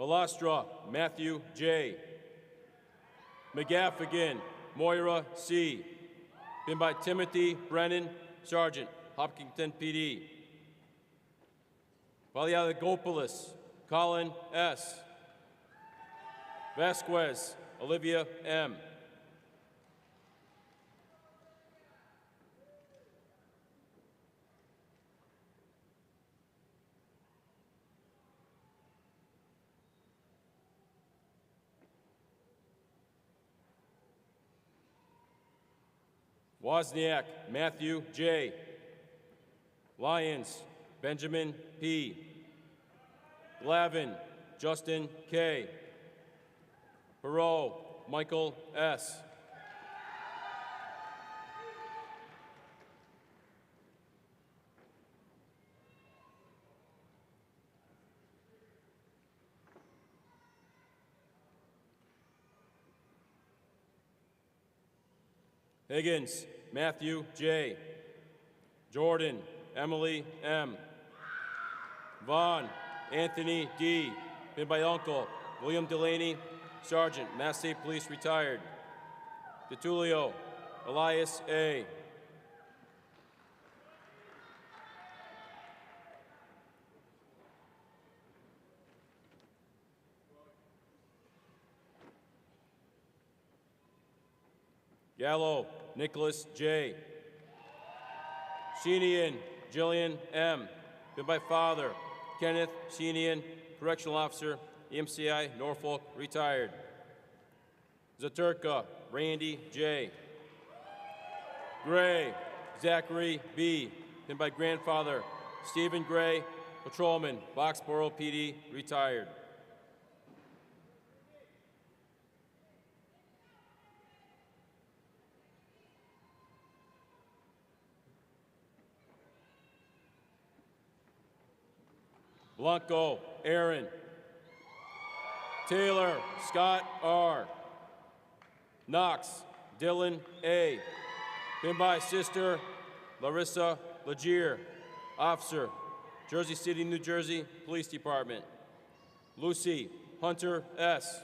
Alastra Matthew J. McGaffigan Moira C., pinned by Timothy Brennan, Sergeant, Hopkinton PD. Valiadopoulos Colin S. Vasquez Olivia M. Wozniak Matthew J. Lyons Benjamin P. Glavin Justin K. Perot Michael S. Higgins Matthew J. Jordan Emily M. Vaughn Anthony D., pinned by uncle William Delaney, Sergeant, Mass State Police, retired. DeTulio Elias A. Gallo Nicholas J. Sheenian Jillian M., pinned by father Kenneth Sheenian, Correctional Officer, EMCI, Norfolk, retired. Zaturka Randy J. Gray Zachary B., pinned by grandfather Stephen Gray, Patrolman, Boxborough PD, retired. Blanco Aaron. Taylor Scott R. Knox Dylan A., pinned by sister Larissa Legier, Officer, Jersey City, New Jersey Police Department. Lucy Hunter S.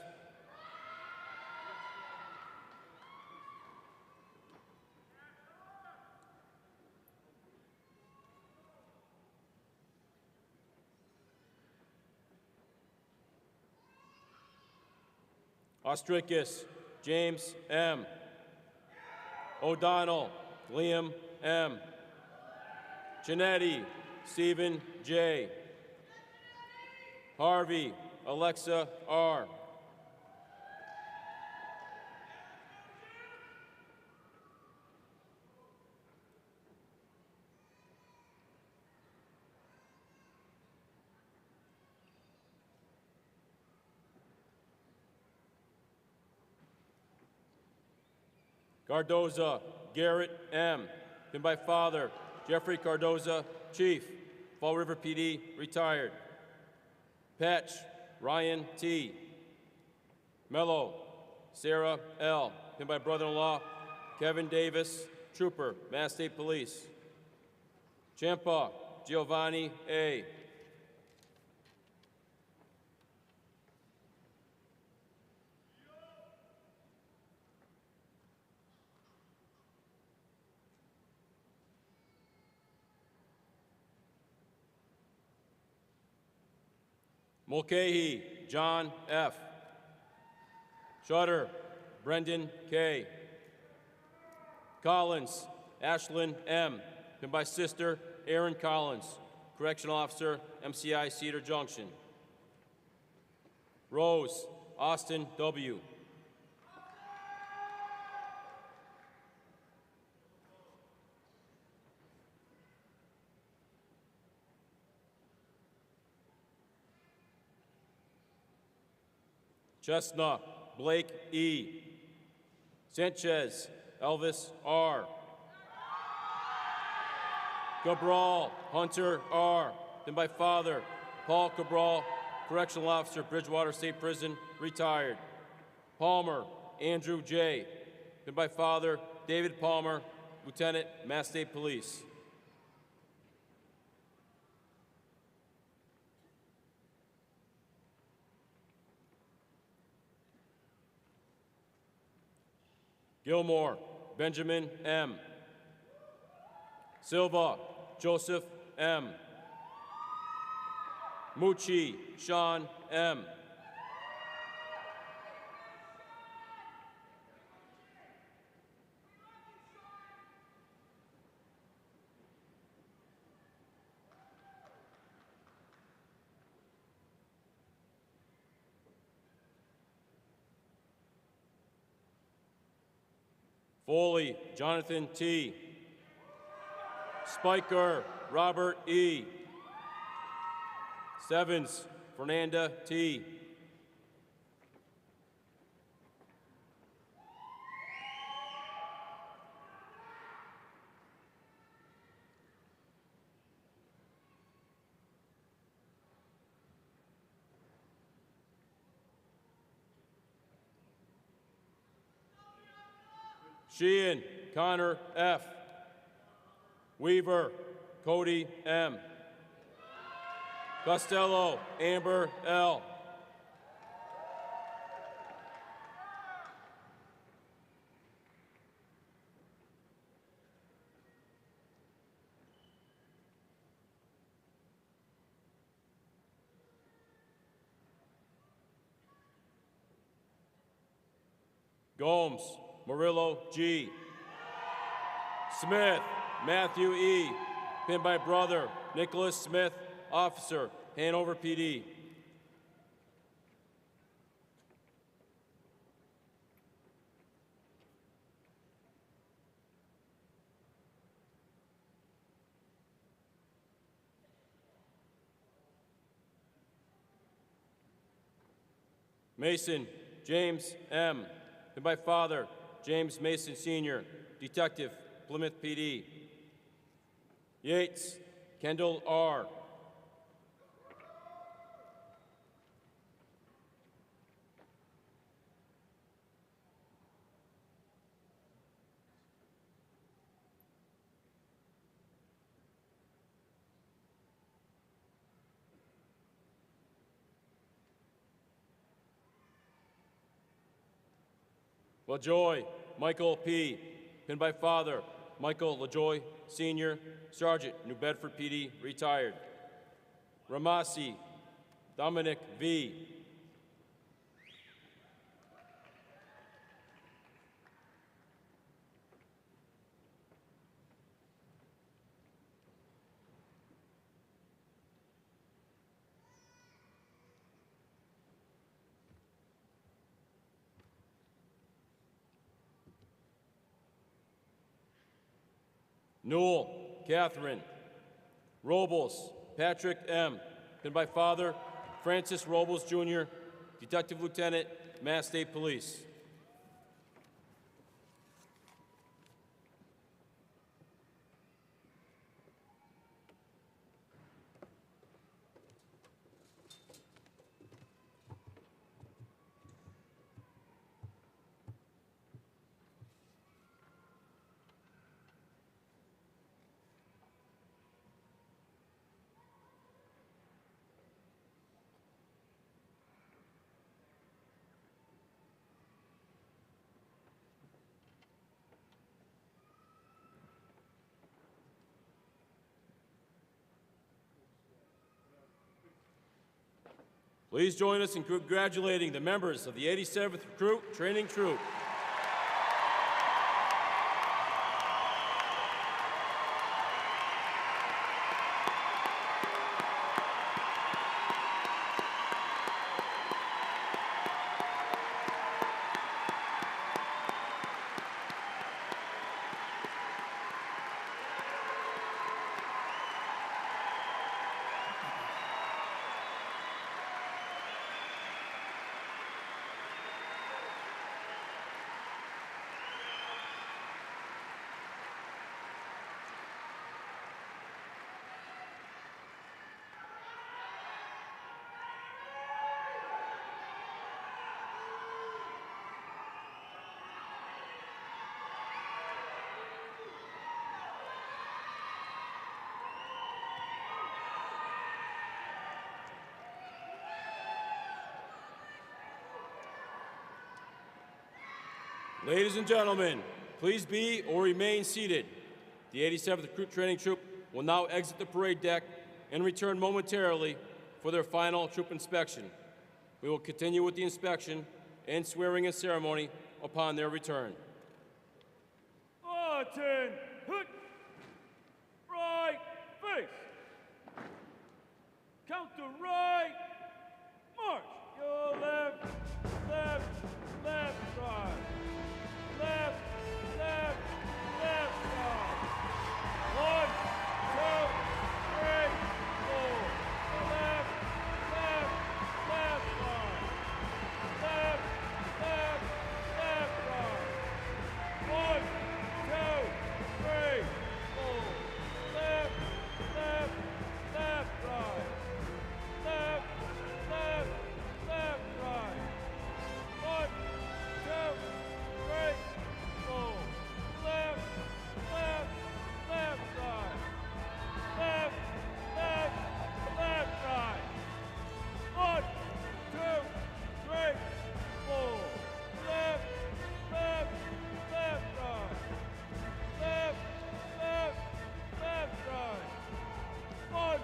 Ostrikis James M. O'Donnell Liam M. Chinetti Stephen J. Harvey Alexa R. Cardoza Garrett M., pinned by father Jeffrey Cardoza, Chief, Fall River PD, retired. Patch Ryan T. Mello Sarah L., pinned by brother-in-law Kevin Davis, Trooper, Mass State Police. Champa Giovanni A. Mulcahy John F. Shutter, Brendan K. Collins, Ashlyn M. Pinned by sister, Aaron Collins, Correctional Officer, MCI Cedar Junction. Rose, Austin W. Chestnut, Blake E. Sanchez, Elvis R. Cabral, Hunter R. Then by father, Paul Cabral, Correctional Officer, Bridgewater State Prison, retired. Palmer, Andrew J. Then by father, David Palmer, Lieutenant, Mass State Police. Gilmore, Benjamin M. Silva, Joseph M. Mucci, Sean M. Foley, Jonathan T. Spiker, Robert E. Sevens, Fernanda T. Sheehan, Connor F. Weaver, Cody M. Costello, Amber L. Gomes, Murillo G. Smith, Matthew E. Pinned by brother, Nicholas Smith, Officer, Hanover PD. Mason, James M. Pinned by father, James Mason Sr., Detective, Plymouth PD. Yates, Kendall R. LaJoy, Michael P. Pinned by father, Michael LaJoy Sr., Sergeant, New Bedford PD, retired. Ramasi, Dominic V. Newell, Catherine. Robles, Patrick M. Pinned by father, Francis Robles Jr., Detective Lieutenant, Mass State Police. Please join us in congratulating the members of the 87th Recruit Training Troop. Ladies and gentlemen, please be or remain seated. The 87th Recruit Training Troop will now exit the parade deck and return momentarily for their final troop inspection. We will continue with the inspection and swearing-in ceremony upon their return. Martin, hook, right, face. Count to right, march. Your left, left, left, right. Left, left, left, right. 1, 2, 3, 4. Left, left, left, right. Left, left, left, right. 1, 2, 3, 4. Left, left, left, right. Left, left, left, right. 1, 2, 3, 4. Left, left, left, right. Left, left, left, right. 1, 2, 3, 4. Left, left, left, right. Left, left, left, right. 1.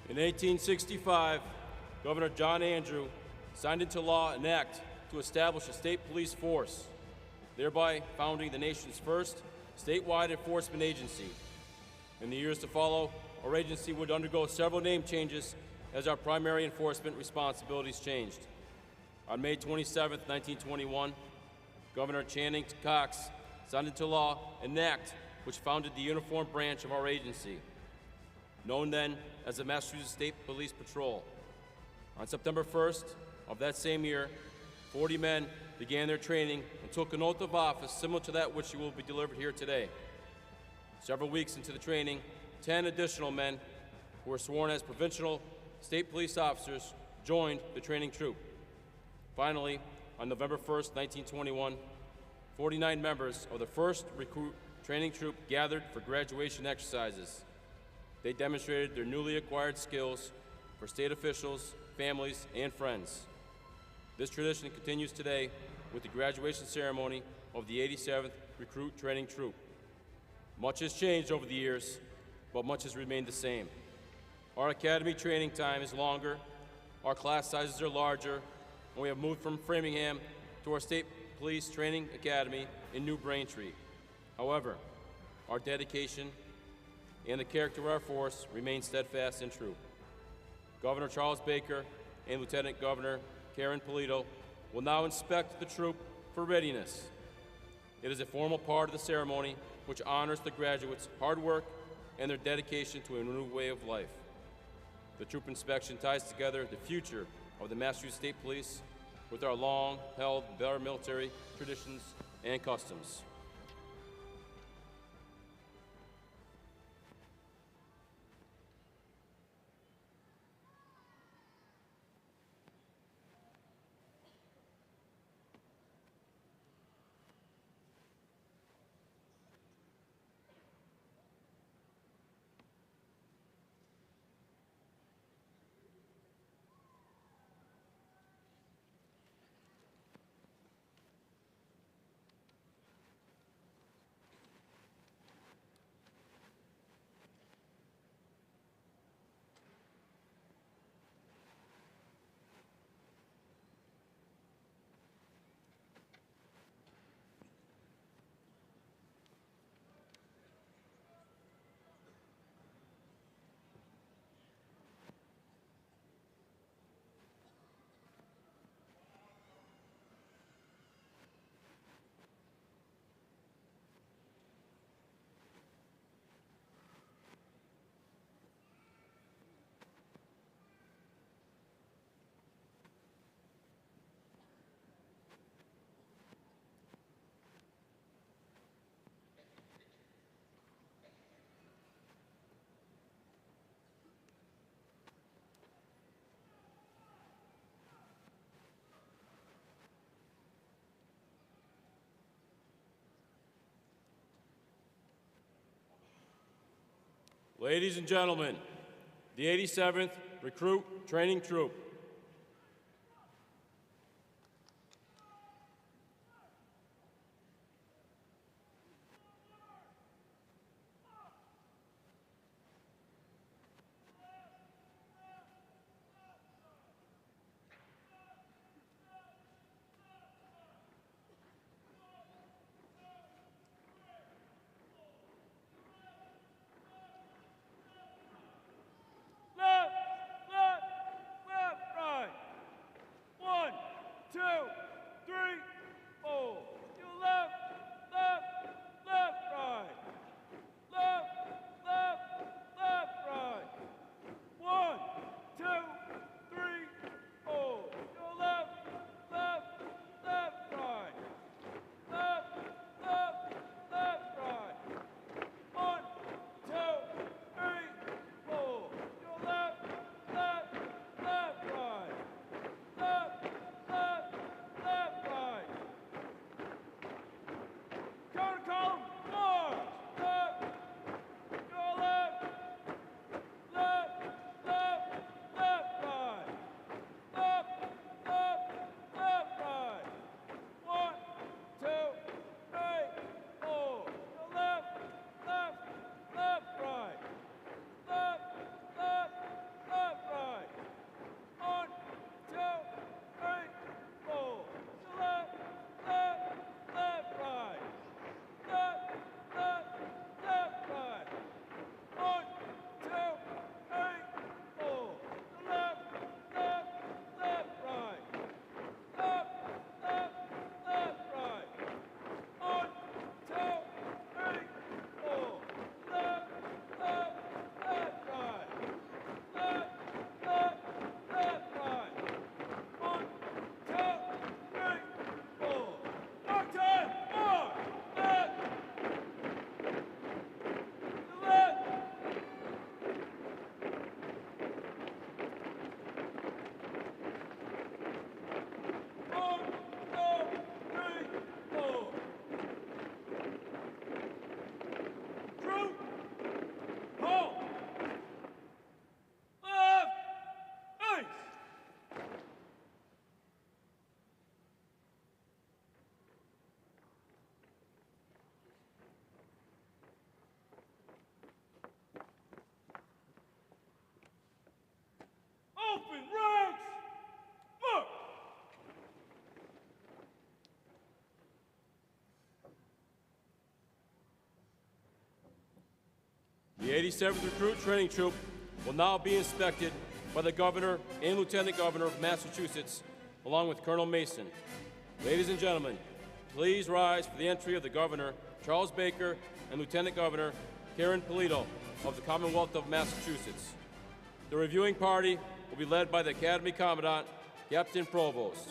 In 1865, Governor John Andrew signed into law an act to establish a state police force, thereby founding the nation's first statewide enforcement agency. In the years to follow, our agency would undergo several name changes as our primary enforcement responsibilities changed. On May 27, 1921, Governor Channing Cox signed into law an act which founded the uniformed branch of our agency, known then as the Massachusetts State Police Patrol. On September 1st of that same year, 40 men began their training and took an oath of office similar to that which will be delivered here today. Several weeks into the training, 10 additional men who were sworn as provincial state police officers joined the training troop. Finally, on November 1st, 1921, 49 members of the 1st Recruit Training Troop gathered for graduation exercises. They demonstrated their newly acquired skills for state officials, families, and friends. This tradition continues today with the graduation ceremony of the 87th Recruit Training Troop. Much has changed over the years, but much has remained the same. Our academy training time is longer, our class sizes are larger, and we have moved from Framingham to our State Police Training Academy in New Braintree. However, our dedication and the character of our force remain steadfast and true. Governor Charles Baker and Lieutenant Governor Karen Polito will now inspect the troop for readiness. It is a formal part of the ceremony which honors the graduates' hard work and their dedication to a new way of life. The troop inspection ties together the future of the Massachusetts State Police with our long-held military traditions and customs. Ladies and gentlemen, the 87th Recruit Training Troop. Left, left, left, right. 1, 2, 3, 4. You left, left, left, right. Left, left, left, right. 1, 2, 3, 4. You left, left, left, right. Left, left, left, right. 1, 2, 3, 4. Your left, left, left, right. Left, left, left, right. Counter column, march. Left, your left, left, left, left, right. Left, left, left, right. 1, 2, 3, 4. Your left, left, left, right. Left, left, left, right. 1, 2, 3, 4. To left, left, left, right. Left, left, left, right. 1, 2, 3, 4. To left, left, left, right. Left, left, left, right. 1, 2, 3, 4. Left, left, left, right. Left, left, left, right. 1, 2, 3, 4. Mark time, march. Left, to left. 1, 2, 3, 4. Troop, halt. Left, ice. Open ranks, march. The 87th Recruit Training Troop will now be inspected by the Governor and Lieutenant Governor of Massachusetts, along with Colonel Mason. Ladies and gentlemen, please rise for the entry of the Governor, Charles Baker, and Lieutenant Governor Karen Polito of the Commonwealth of Massachusetts. The reviewing party will be led by the Academy Commandant, Captain Provost.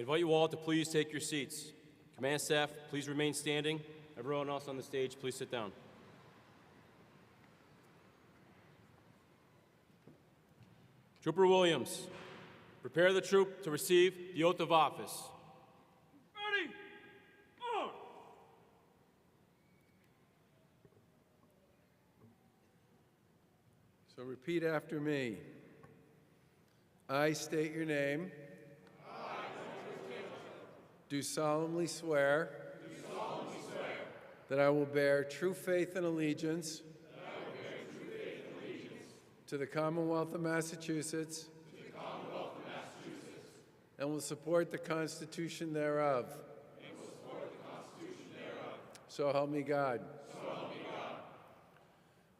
invite you all to please take your seats. Command staff, please remain standing. Everyone else on the stage, please sit down. Trooper Williams, prepare the troop to receive the oath of office. Ready? On! So repeat after me. I state your name. Do solemnly swear. That I will bear true faith and allegiance. To the Commonwealth of Massachusetts. And will support the Constitution thereof. So help me God.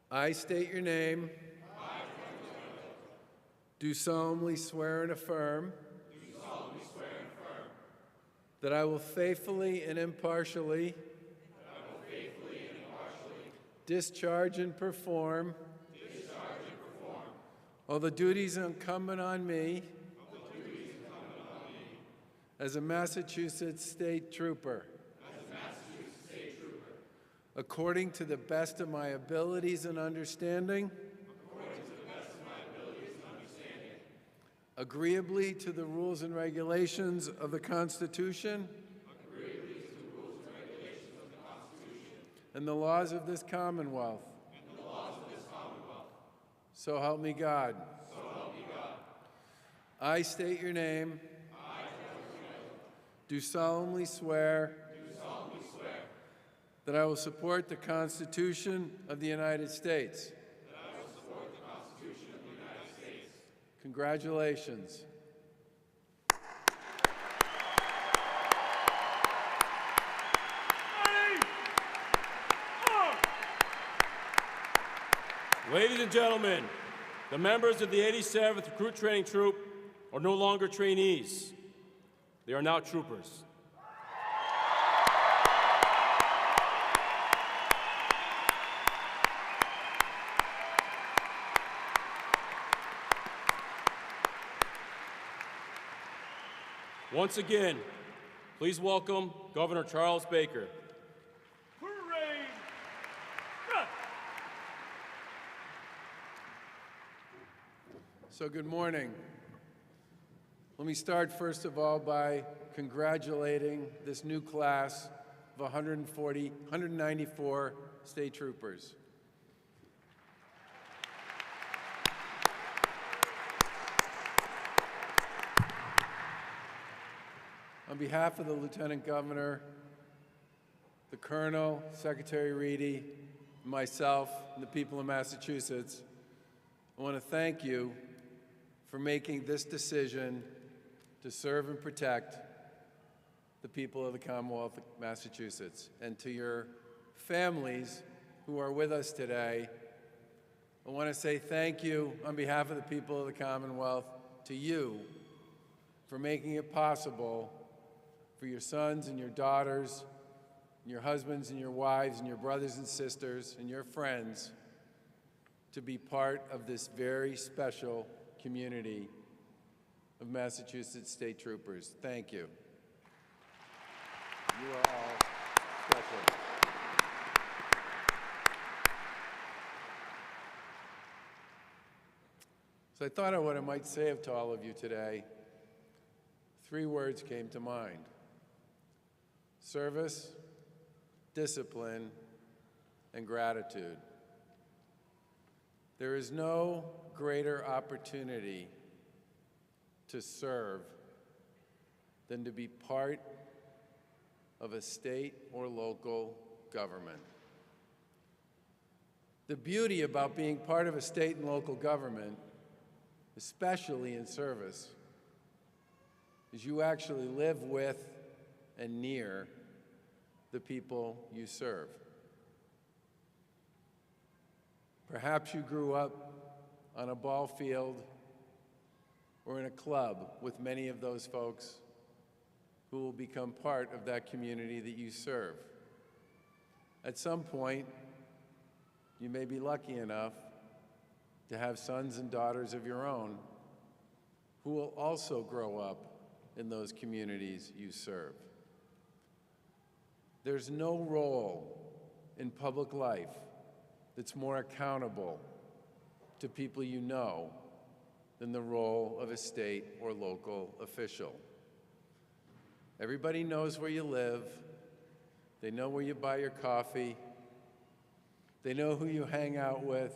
I state your name. Do solemnly swear and affirm. That I will faithfully and impartially. Discharge and perform. All the duties incumbent on me. As a Massachusetts State Trooper. According to the best of my abilities and understanding. Agreeably to the rules and regulations of the Constitution. And the laws of this Commonwealth. So help me God. I state your name. Do solemnly swear. That I will support the Constitution of the United States. Congratulations. Ready? On! Ladies and gentlemen, the members of the 87th Recruit Training Troop are no longer trainees. They are now troopers. Once again, please welcome Governor Charles Baker. Parade! Run! So good morning. Let me start first of all by congratulating this new class of 194 state troopers. On behalf of the Lieutenant Governor, the Colonel, Secretary Reedy, myself, and the people of Massachusetts, I want to thank you for making this decision to serve and protect the people of the Commonwealth of Massachusetts. And to your families who are with us today, I want to say thank you on behalf of the people of the Commonwealth to you for making it possible for your sons and your daughters, and your husbands and your wives and your brothers and sisters and your friends to be part of this very special community of Massachusetts State Troopers. Thank you. You are all special. So I thought of what I might say to all of you today. 3 words came to mind: service, discipline, and gratitude. There is no greater opportunity to serve than to be part of a state or local government. The beauty about being part of a state and local government, especially in service, is you actually live with and near the people you serve. Perhaps you grew up on a ball field or in a club with many of those folks who will become part of that community that you serve. At some point, you may be lucky enough to have sons and daughters of your own who will also grow up in those communities you serve. There's no role in public life that's more accountable to people you know than the role of a state or local official. Everybody knows where you live. They know where you buy your coffee. They know who you hang out with.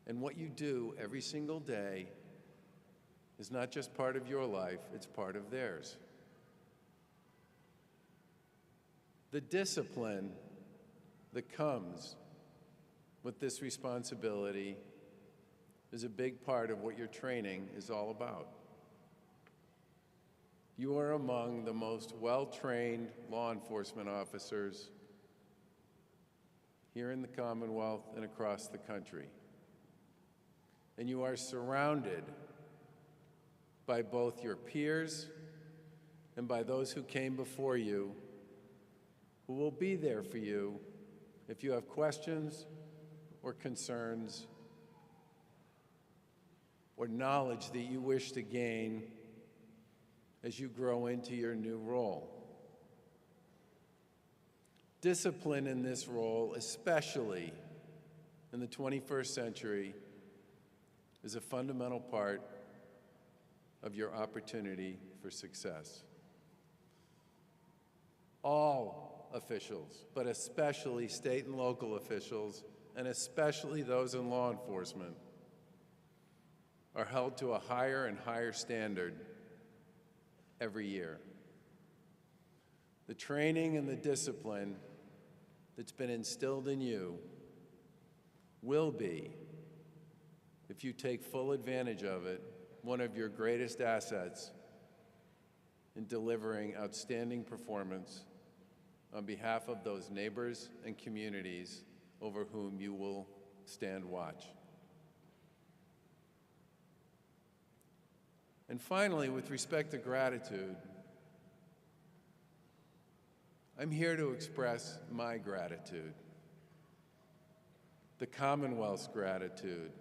And what you do every single day is not just part of your life, it's part of theirs. The discipline that comes with this responsibility is a big part of what your training is all about. You are among the most well-trained law enforcement officers here in the Commonwealth and across the country. And you are surrounded by both your peers and by those who came before you, who will be there for you if you have questions or concerns or knowledge that you wish to gain as you grow into your new role. Discipline in this role, especially in the 21st century, is a fundamental part of your opportunity for success. All officials, but especially state and local officials, and especially those in law enforcement, are held to a higher and higher standard every year. The training and the discipline that's been instilled in you will be, if you take full advantage of it, one of your greatest assets in delivering outstanding performance on behalf of those neighbors and communities over whom you will stand watch. And finally, with respect to gratitude, I'm here to express my gratitude, the Commonwealth's gratitude,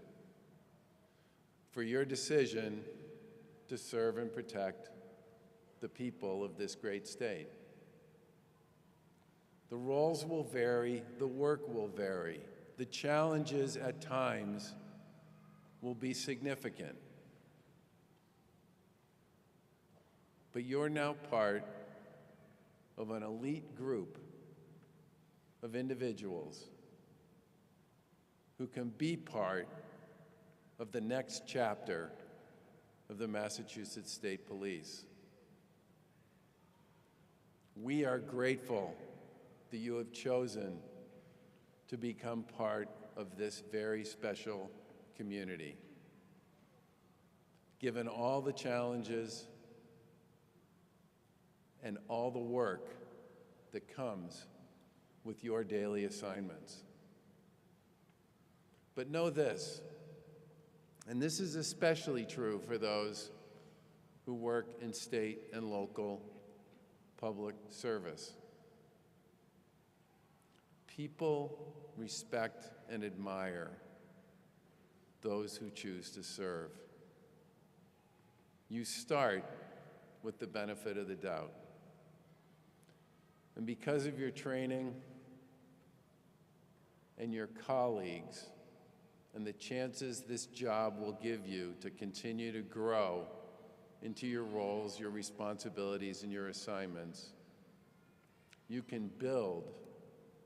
for your decision to serve and protect the people of this great state. The roles will vary, the work will vary, the challenges at times will be significant. But you're now part of an elite group of individuals who can be part of the next chapter of the Massachusetts State Police. We are grateful that you have chosen to become part of this very special community. Given all the challenges and all the work that comes with your daily assignments. But know this, and this is especially true for those who work in state and local public service. People respect and admire those who choose to serve. You start with the benefit of the doubt. And because of your training and your colleagues and the chances this job will give you to continue to grow into your roles, your responsibilities, and your assignments, you can build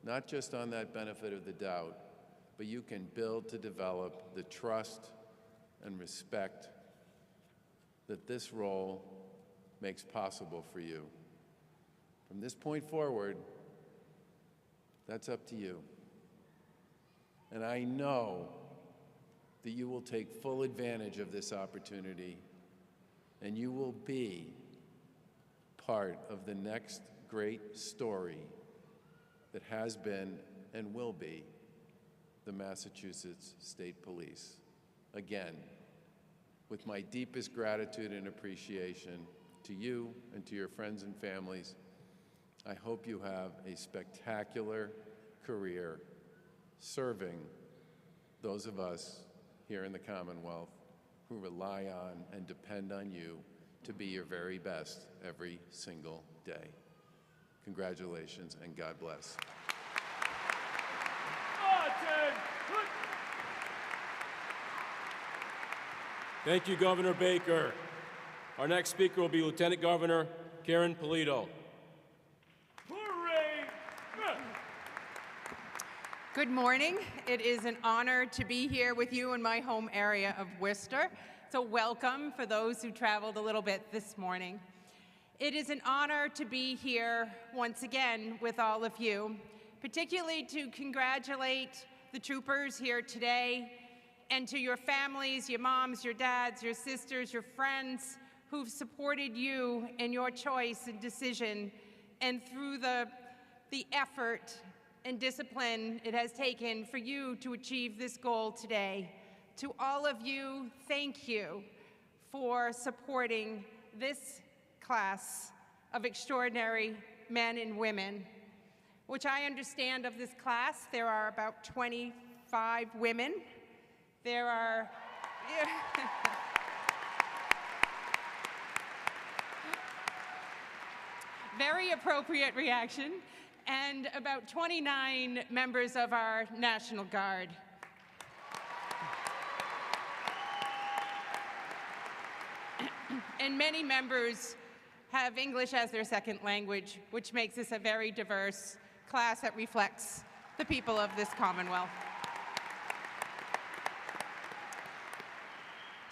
not just on that benefit of the doubt, but you can build to develop the trust and respect that this role makes possible for you. From this point forward, that's up to you. And I know that you will take full advantage of this opportunity, and you will be part of the next great story that has been and will be the Massachusetts State Police. Again, with my deepest gratitude and appreciation to you and to your friends and families, I hope you have a spectacular career serving those of us here in the Commonwealth who rely on and depend on you to be your very best every single day. Congratulations and God bless. Thank you, Governor Baker. Our next speaker will be Lieutenant Governor Karen Polito. Good morning. It is an honor to be here with you in my home area of Worcester. So welcome for those who traveled a little bit this morning. It is an honor to be here once again with all of you, particularly to congratulate the troopers here today and to your families, your moms, your dads, your sisters, your friends who've supported you in your choice and decision and through the effort and discipline it has taken for you to achieve this goal today. To all of you, thank you for supporting this class of extraordinary men and women, which I understand of this class, there are about 25 women. There are, very appropriate reaction, and about 29 members of our National Guard. And many members have English as their second language, which makes this a very diverse class that reflects the people of this Commonwealth.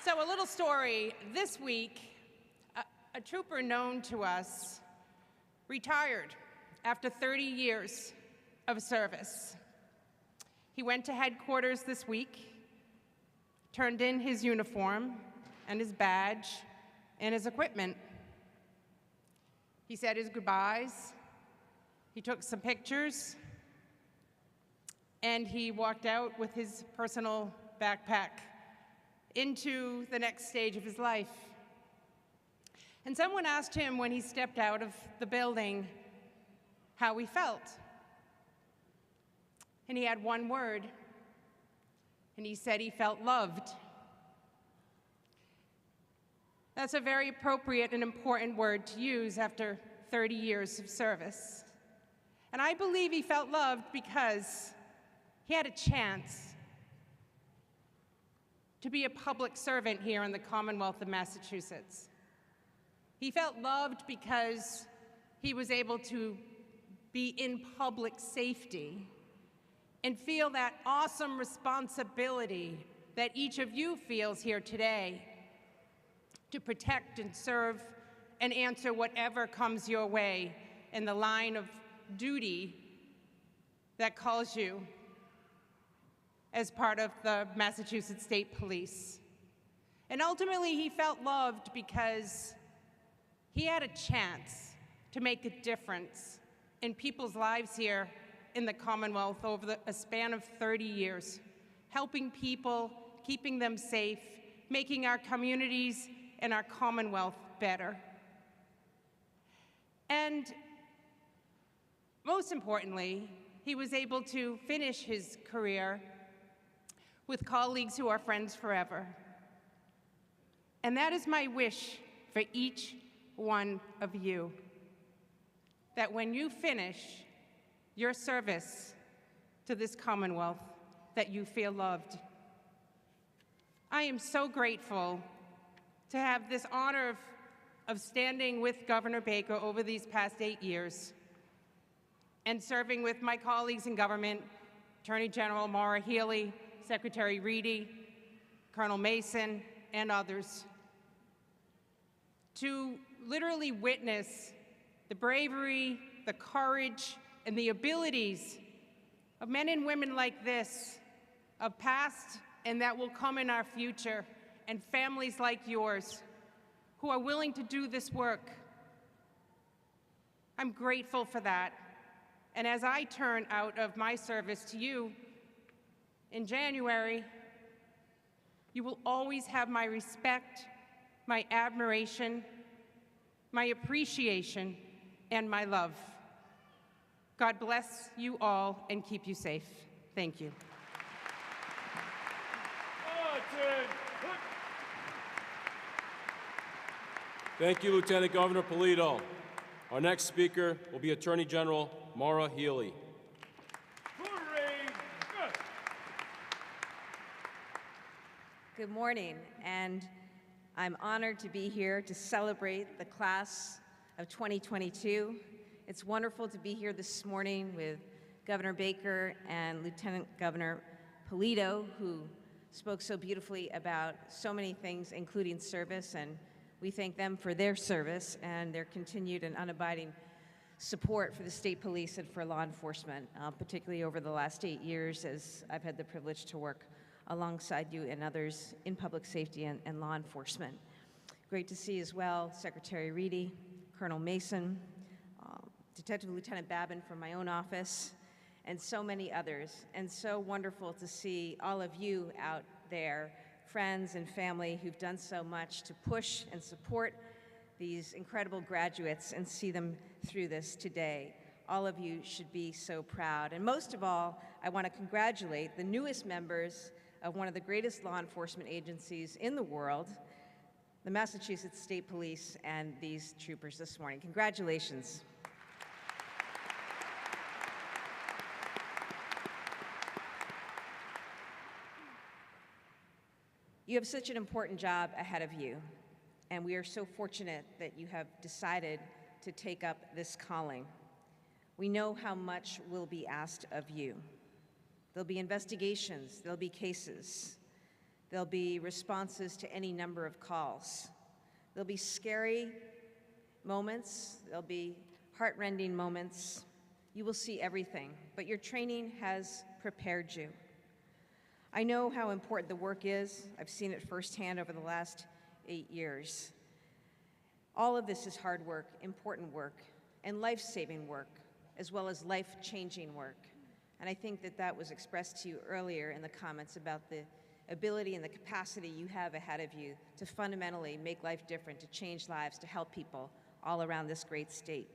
So a little story. This week, a trooper known to us retired after 30 years of service. He went to headquarters this week, turned in his uniform and his badge and his equipment. He said his goodbyes, he took some pictures, and he walked out with his personal backpack into the next stage of his life. And someone asked him when he stepped out of the building how he felt. And he had one word, and he said he felt loved. That's a very appropriate and important word to use after 30 years of service. And I believe he felt loved because he had a chance to be a public servant here in the Commonwealth of Massachusetts. He felt loved because he was able to be in public safety and feel that awesome responsibility that each of you feels here today to protect and serve and answer whatever comes your way in the line of duty that calls you as part of the Massachusetts State Police. And ultimately, he felt loved because he had a chance to make a difference in people's lives here in the Commonwealth over a span of 30 years, helping people, keeping them safe, making our communities and our Commonwealth better. And most importantly, he was able to finish his career with colleagues who are friends forever. And that is my wish for each one of you, that when you finish your service to this Commonwealth, that you feel loved. I am so grateful to have this honor of standing with Governor Baker over these past 8 years and serving with my colleagues in government, Attorney General Maura Healey, Secretary Reedy, Colonel Mason, and others, to literally witness the bravery, the courage, and the abilities of men and women like this, of past and that will come in our future, and families like yours who are willing to do this work. I'm grateful for that. And as I turn out of my service to you in January, you will always have my respect, my admiration, my appreciation, and my love. God bless you all and keep you safe. Thank you. Thank you, Lieutenant Governor Polito. Our next speaker will be Attorney General Maura Healey. Good morning, and I'm honored to be here to celebrate the class of 2022. It's wonderful to be here this morning with Governor Baker and Lieutenant Governor Polito, who spoke so beautifully about so many things, including service, and we thank them for their service and their continued and unabiding support for the state police and for law enforcement, particularly over the last 8 years as I've had the privilege to work alongside you and others in public safety and law enforcement. Great to see as well Secretary Reedy, Colonel Mason, Detective Lieutenant Babin from my own office, and so many others. And so wonderful to see all of you out there, friends and family who've done so much to push and support these incredible graduates and see them through this today. All of you should be so proud. And most of all, I want to congratulate the newest members of one of the greatest law enforcement agencies in the world, the Massachusetts State Police, and these troopers this morning. Congratulations. You have such an important job ahead of you, and we are so fortunate that you have decided to take up this calling. We know how much will be asked of you. There'll be investigations, there'll be cases, there'll be responses to any number of calls. There'll be scary moments, there'll be heart-rending moments. You will see everything, but your training has prepared you. I know how important the work is. I've seen it firsthand over the last 8 years. All of this is hard work, important work, and life-saving work, as well as life-changing work. And I think that that was expressed to you earlier in the comments about the ability and the capacity you have ahead of you to fundamentally make life different, to change lives, to help people all around this great state.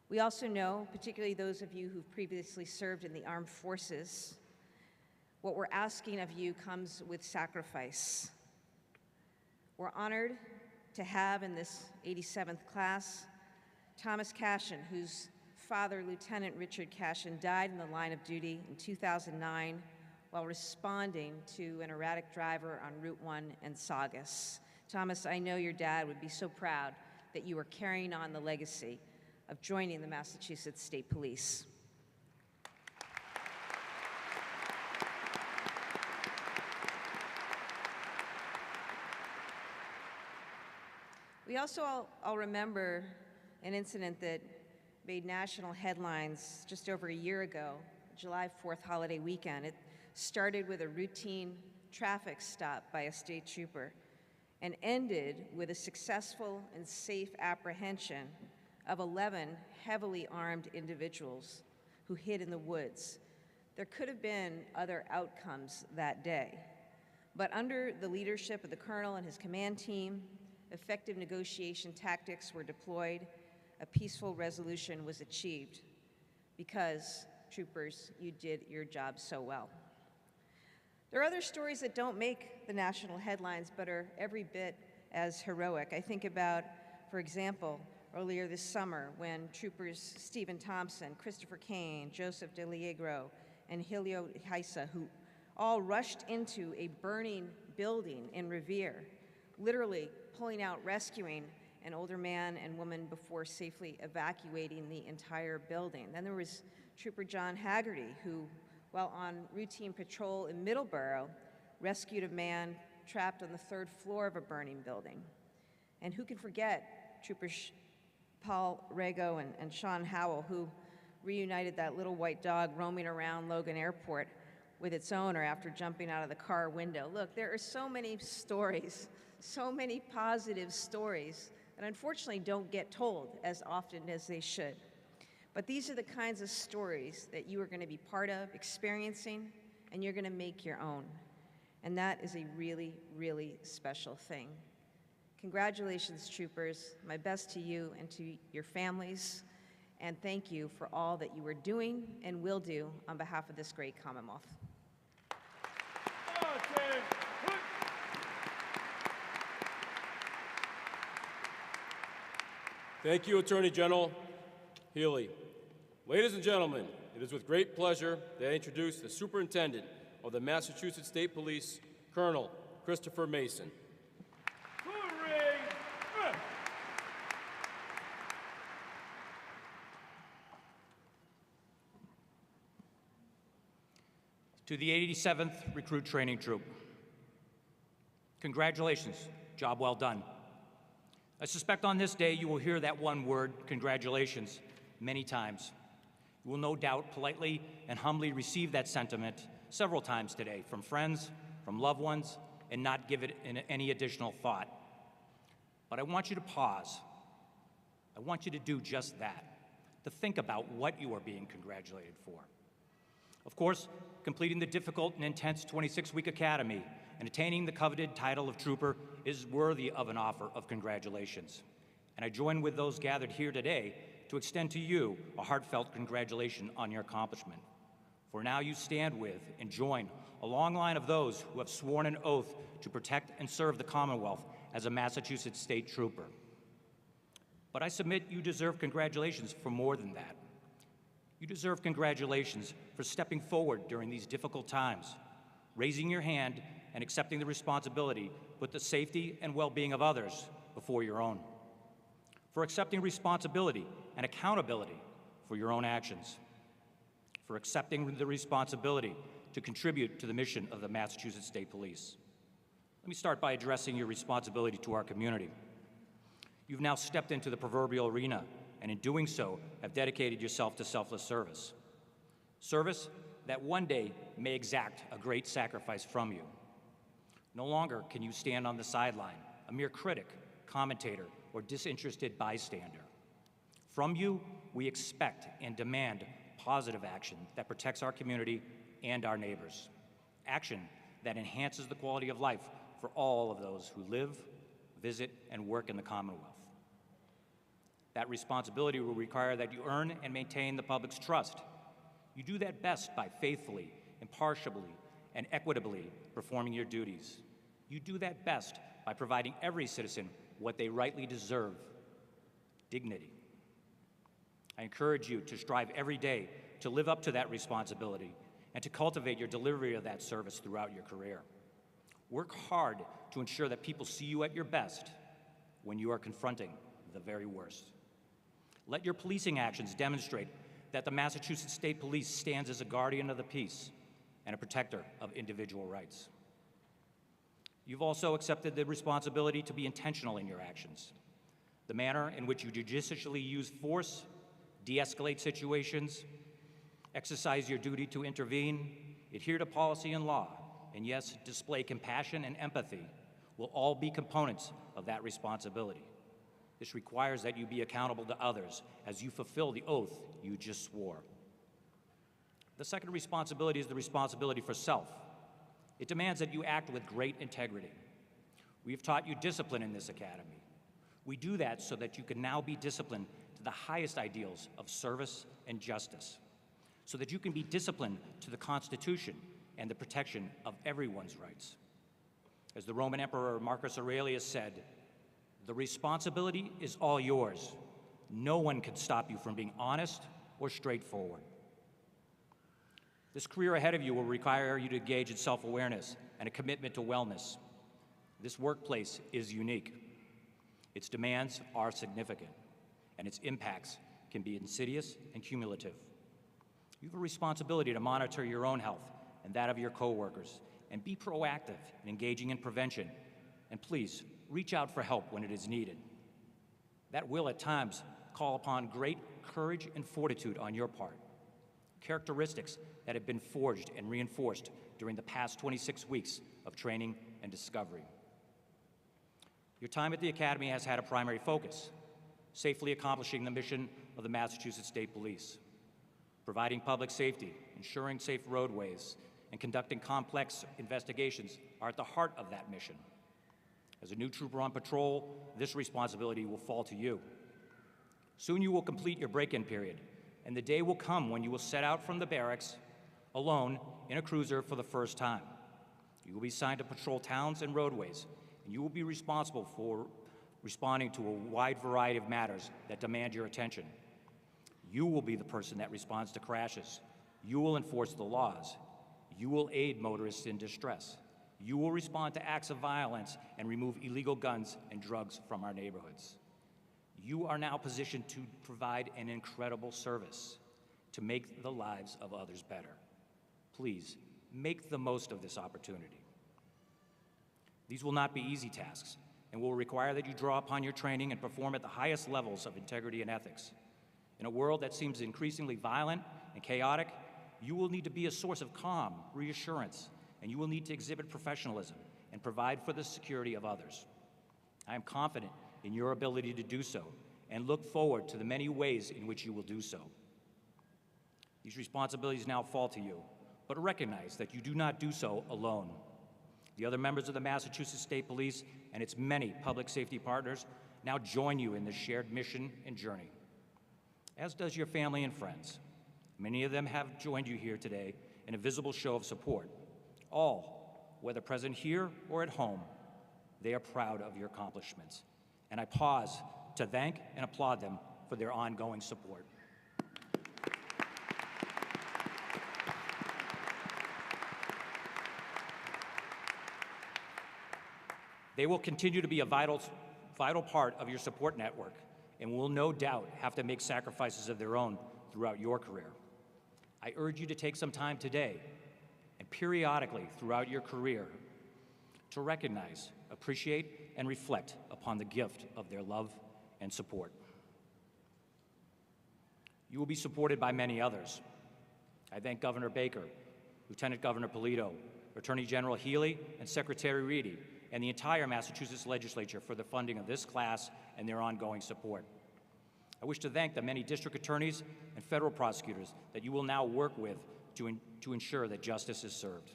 We also know, particularly those of you who've previously served in the armed forces, what we're asking of you comes with sacrifice. We're honored to have in this 87th class Thomas Cashin, whose father, Lieutenant Richard Cashin, died in the line of duty in 2009 while responding to an erratic driver on Route 1 in Saugus. Thomas, I know your dad would be so proud that you are carrying on the legacy of joining the Massachusetts State Police. We also all remember an incident that made national headlines just over a year ago, July 4th holiday weekend. It started with a routine traffic stop by a state trooper and ended with a successful and safe apprehension of 11 heavily armed individuals who hid in the woods. There could have been other outcomes that day, but under the leadership of the colonel and his command team, effective negotiation tactics were deployed. A peaceful resolution was achieved because, troopers, you did your job so well. There are other stories that don't make the national headlines but are every bit as heroic. I think about, for example, earlier this summer when troopers Stephen Thompson, Christopher Kane, Joseph DeLiegro, and Helio Heisa, who all rushed into a burning building in Revere, literally pulling out, rescuing an older man and woman before safely evacuating the entire building. Then there was Trooper John Haggerty, who, while on routine patrol in Middleborough, rescued a man trapped on the 3rd floor of a burning building. And who can forget Troopers Paul Rego and Sean Howell, who reunited that little white dog roaming around Logan Airport with its owner after jumping out of the car window. Look, there are so many stories, so many positive stories that unfortunately don't get told as often as they should. But these are the kinds of stories that you are going to be part of, experiencing, and you're going to make your own. And that is a really, really special thing. Congratulations, troopers. My best to you and to your families. And thank you for all that you are doing and will do on behalf of this great Commonwealth. Thank you, Attorney General Healy. Ladies and gentlemen, it is with great pleasure that I introduce the Superintendent of the Massachusetts State Police, Colonel Christopher Mason. To the 87th Recruit Training Troop, congratulations, job well done. I suspect on this day you will hear that one word, congratulations, many times. You will no doubt politely and humbly receive that sentiment several times today from friends, from loved ones, and not give it any additional thought. But I want you to pause. I want you to do just that, to think about what you are being congratulated for. Of course, completing the difficult and intense 26-week academy and attaining the coveted title of trooper is worthy of an offer of congratulations. And I join with those gathered here today to extend to you a heartfelt congratulation on your accomplishment. For now you stand with and join a long line of those who have sworn an oath to protect and serve the Commonwealth as a Massachusetts State Trooper. But I submit you deserve congratulations for more than that. You deserve congratulations for stepping forward during these difficult times, raising your hand and accepting the responsibility to put the safety and well-being of others before your own, for accepting responsibility and accountability for your own actions, for accepting the responsibility to contribute to the mission of the Massachusetts State Police. Let me start by addressing your responsibility to our community. You've now stepped into the proverbial arena, and in doing so, have dedicated yourself to selfless service. Service that one day may exact a great sacrifice from you. No longer can you stand on the sideline, a mere critic, commentator, or disinterested bystander. From you, we expect and demand positive action that protects our community and our neighbors. Action that enhances the quality of life for all of those who live, visit, and work in the Commonwealth. That responsibility will require that you earn and maintain the public's trust. You do that best by faithfully, impartially, and equitably performing your duties. You do that best by providing every citizen what they rightly deserve: dignity. I encourage you to strive every day to live up to that responsibility and to cultivate your delivery of that service throughout your career. Work hard to ensure that people see you at your best when you are confronting the very worst. Let your policing actions demonstrate that the Massachusetts State Police stands as a guardian of the peace and a protector of individual rights. You've also accepted the responsibility to be intentional in your actions. The manner in which you judiciously use force, de-escalate situations, exercise your duty to intervene, adhere to policy and law, and yes, display compassion and empathy will all be components of that responsibility. This requires that you be accountable to others as you fulfill the oath you just swore. The second responsibility is the responsibility for self. It demands that you act with great integrity. We have taught you discipline in this academy. We do that so that you can now be disciplined to the highest ideals of service and justice, so that you can be disciplined to the Constitution and the protection of everyone's rights. As the Roman Emperor Marcus Aurelius said, "The responsibility is all yours. No one can stop you from being honest or straightforward." This career ahead of you will require you to engage in self-awareness and a commitment to wellness. This workplace is unique. Its demands are significant, and its impacts can be insidious and cumulative. You have a responsibility to monitor your own health and that of your coworkers, and be proactive in engaging in prevention. And please, reach out for help when it is needed. That will at times call upon great courage and fortitude on your part, characteristics that have been forged and reinforced during the past 26 weeks of training and discovery. Your time at the Academy has had a primary focus: safely accomplishing the mission of the Massachusetts State Police. Providing public safety, ensuring safe roadways, and conducting complex investigations are at the heart of that mission. As a new trooper on patrol, this responsibility will fall to you. Soon you will complete your break-in period, and the day will come when you will set out from the barracks alone in a cruiser for the first time. You will be assigned to patrol towns and roadways, and you will be responsible for responding to a wide variety of matters that demand your attention. You will be the person that responds to crashes. You will enforce the laws. You will aid motorists in distress. You will respond to acts of violence and remove illegal guns and drugs from our neighborhoods. You are now positioned to provide an incredible service to make the lives of others better. Please, make the most of this opportunity. These will not be easy tasks and will require that you draw upon your training and perform at the highest levels of integrity and ethics. In a world that seems increasingly violent and chaotic, you will need to be a source of calm, reassurance, and you will need to exhibit professionalism and provide for the security of others. I am confident in your ability to do so and look forward to the many ways in which you will do so. These responsibilities now fall to you, but recognize that you do not do so alone. The other members of the Massachusetts State Police and its many public safety partners now join you in this shared mission and journey, as does your family and friends. Many of them have joined you here today in a visible show of support. All, whether present here or at home, they are proud of your accomplishments. And I pause to thank and applaud them for their ongoing support. They will continue to be a vital part of your support network and will no doubt have to make sacrifices of their own throughout your career. I urge you to take some time today and periodically throughout your career to recognize, appreciate, and reflect upon the gift of their love and support. You will be supported by many others. I thank Governor Baker, Lieutenant Governor Polito, Attorney General Healy, and Secretary Reedy, and the entire Massachusetts legislature for the funding of this class and their ongoing support. I wish to thank the many district attorneys and federal prosecutors that you will now work with to ensure that justice is served.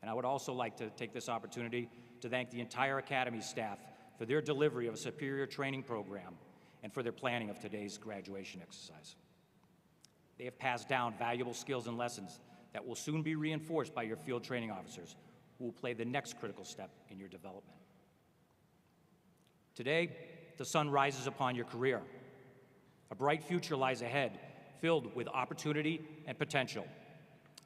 And I would also like to take this opportunity to thank the entire Academy staff for their delivery of a superior training program and for their planning of today's graduation exercise. They have passed down valuable skills and lessons that will soon be reinforced by your field training officers, who will play the next critical step in your development. Today, the sun rises upon your career. A bright future lies ahead, filled with opportunity and potential.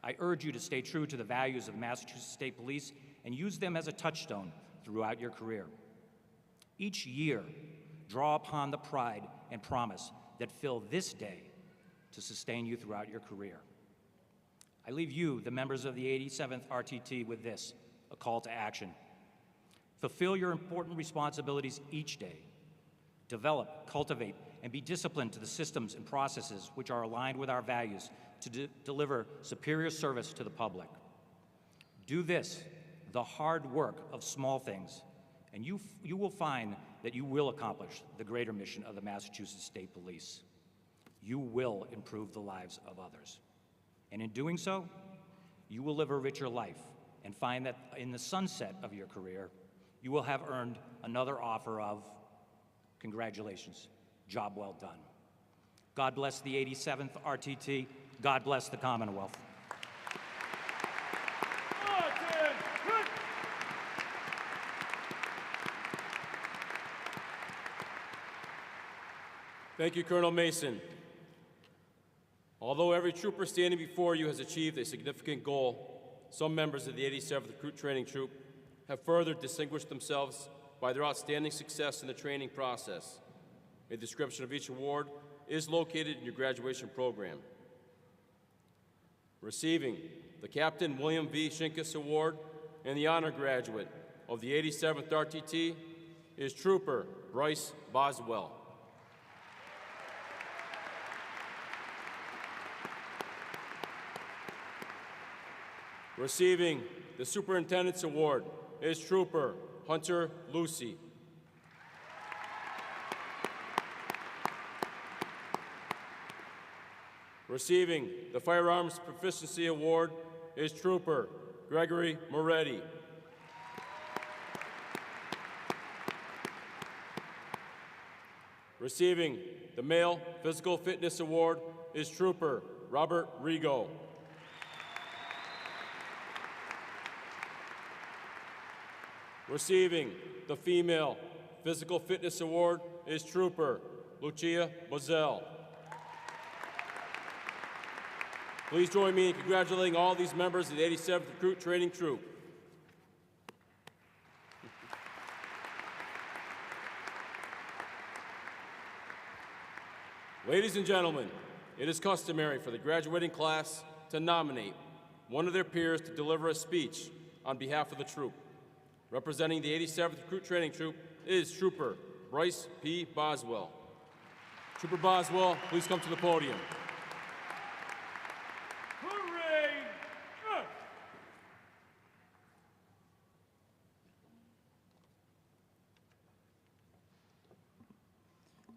I urge you to stay true to the values of the Massachusetts State Police and use them as a touchstone throughout your career. Each year, draw upon the pride and promise that fill this day to sustain you throughout your career. I leave you, the members of the 87th RTT, with this, a call to action. Fulfill your important responsibilities each day. Develop, cultivate, and be disciplined to the systems and processes which are aligned with our values to deliver superior service to the public. Do this, the hard work of small things, and you will find that you will accomplish the greater mission of the Massachusetts State Police. You will improve the lives of others. And in doing so, you will live a richer life and find that in the sunset of your career, you will have earned another offer of congratulations, job well done. God bless the 87th RTT. God bless the Commonwealth. Thank you, Colonel Mason. Although every trooper standing before you has achieved a significant goal, some members of the 87th Recruit Training Troop have further distinguished themselves by their outstanding success in the training process. A description of each award is located in your graduation program. Receiving the Captain William V. Shinkus Award and the honor graduate of the 87th RTT is Trooper Bryce Boswell. Receiving the Superintendent's Award is Trooper Hunter Lucy. Receiving the Firearms Proficiency Award is Trooper Gregory Moretti. Receiving the Male Physical Fitness Award is Trooper Robert Rigo. Receiving the Female Physical Fitness Award is Trooper Lucia Bozel. Please join me in congratulating all these members of the 87th Recruit Training Troop. Ladies and gentlemen, it is customary for the graduating class to nominate one of their peers to deliver a speech on behalf of the troop. Representing the 87th Recruit Training Troop is Trooper Bryce P. Boswell. Trooper Boswell, please come to the podium. Hooray!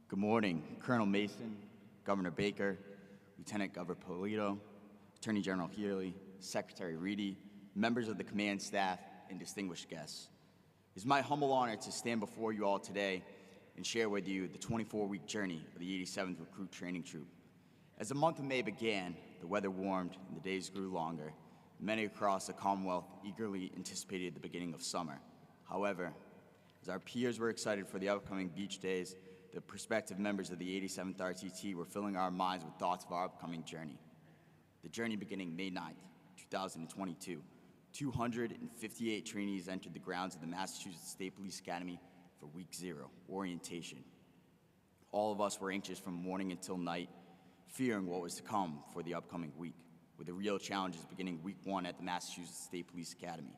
Good morning, Colonel Mason, Governor Baker, Lieutenant Governor Polito, Attorney General Healy, Secretary Reedy, members of the command staff, and distinguished guests. It is my humble honor to stand before you all today and share with you the 24-week journey of the 87th Recruit Training Troop. As the month of May began, the weather warmed and the days grew longer. Many across the Commonwealth eagerly anticipated the beginning of summer. However, as our peers were excited for the upcoming beach days, the prospective members of the 87th RTT were filling our minds with thoughts of our upcoming journey. The journey beginning May 9th, 2022, 258 trainees entered the grounds of the Massachusetts State Police Academy for Week 0, orientation. All of us were anxious from morning until night, fearing what was to come for the upcoming week, with the real challenges beginning Week 1 at the Massachusetts State Police Academy.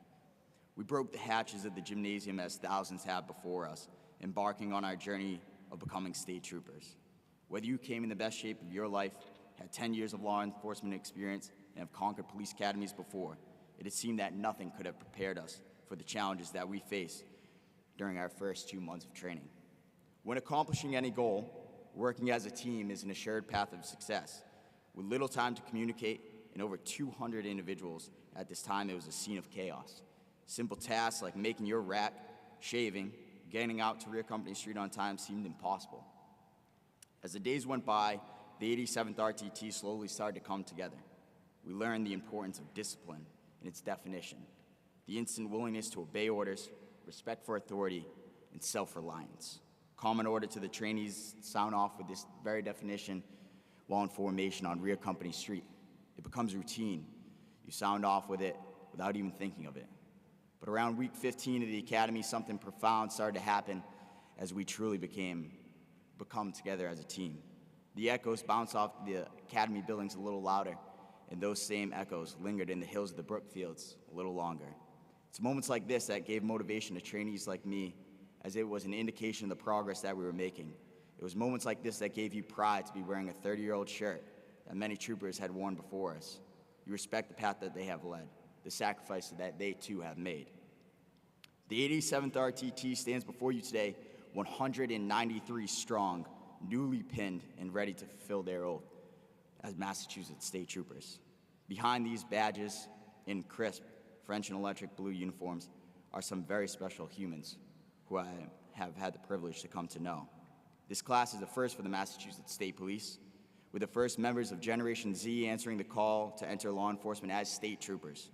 We broke the hatches of the gymnasium as thousands have before us, embarking on our journey of becoming state troopers. Whether you came in the best shape of your life, had 10 years of law enforcement experience, and have conquered police academies before, it seemed that nothing could have prepared us for the challenges that we face during our first 2 months of training. When accomplishing any goal, working as a team is an assured path of success. With little time to communicate and over 200 individuals, at this time it was a scene of chaos. Simple tasks like making your rack, shaving, getting out to Rear Company Street on time seemed impossible. As the days went by, the 87th RTT slowly started to come together. We learned the importance of discipline and its definition, the instant willingness to obey orders, respect for authority, and self-reliance. Common order to the trainees sound off with this very definition while in formation on Rear Company Street. It becomes routine. You sound off with it without even thinking of it. But around week 15 of the academy, something profound started to happen as we truly become together as a team. The echoes bounced off the academy buildings a little louder, and those same echoes lingered in the hills of the Brookfields a little longer. It's moments like this that gave motivation to trainees like me, as it was an indication of the progress that we were making. It was moments like this that gave you pride to be wearing a 30-year-old shirt that many troopers had worn before us. You respect the path that they have led, the sacrifices that they too have made. The 87th RTT stands before you today 193 strong, newly pinned and ready to fulfill their oath as Massachusetts State Troopers. Behind these badges in crisp French and electric blue uniforms are some very special humans who I have had the privilege to come to know. This class is a first for the Massachusetts State Police, with the first members of Generation Z answering the call to enter law enforcement as state troopers.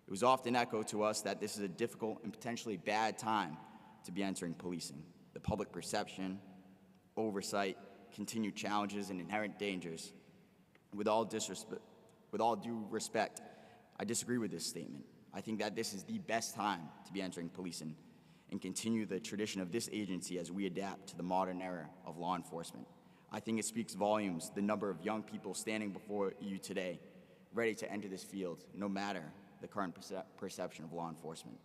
It was often echoed to us that this is a difficult and potentially bad time to be entering policing. The public perception, oversight, continued challenges, and inherent dangers. With all due respect, I disagree with this statement. I think that this is the best time to be entering policing and continue the tradition of this agency as we adapt to the modern era of law enforcement. I think it speaks volumes, the number of young people standing before you today, ready to enter this field, no matter the current perception of law enforcement.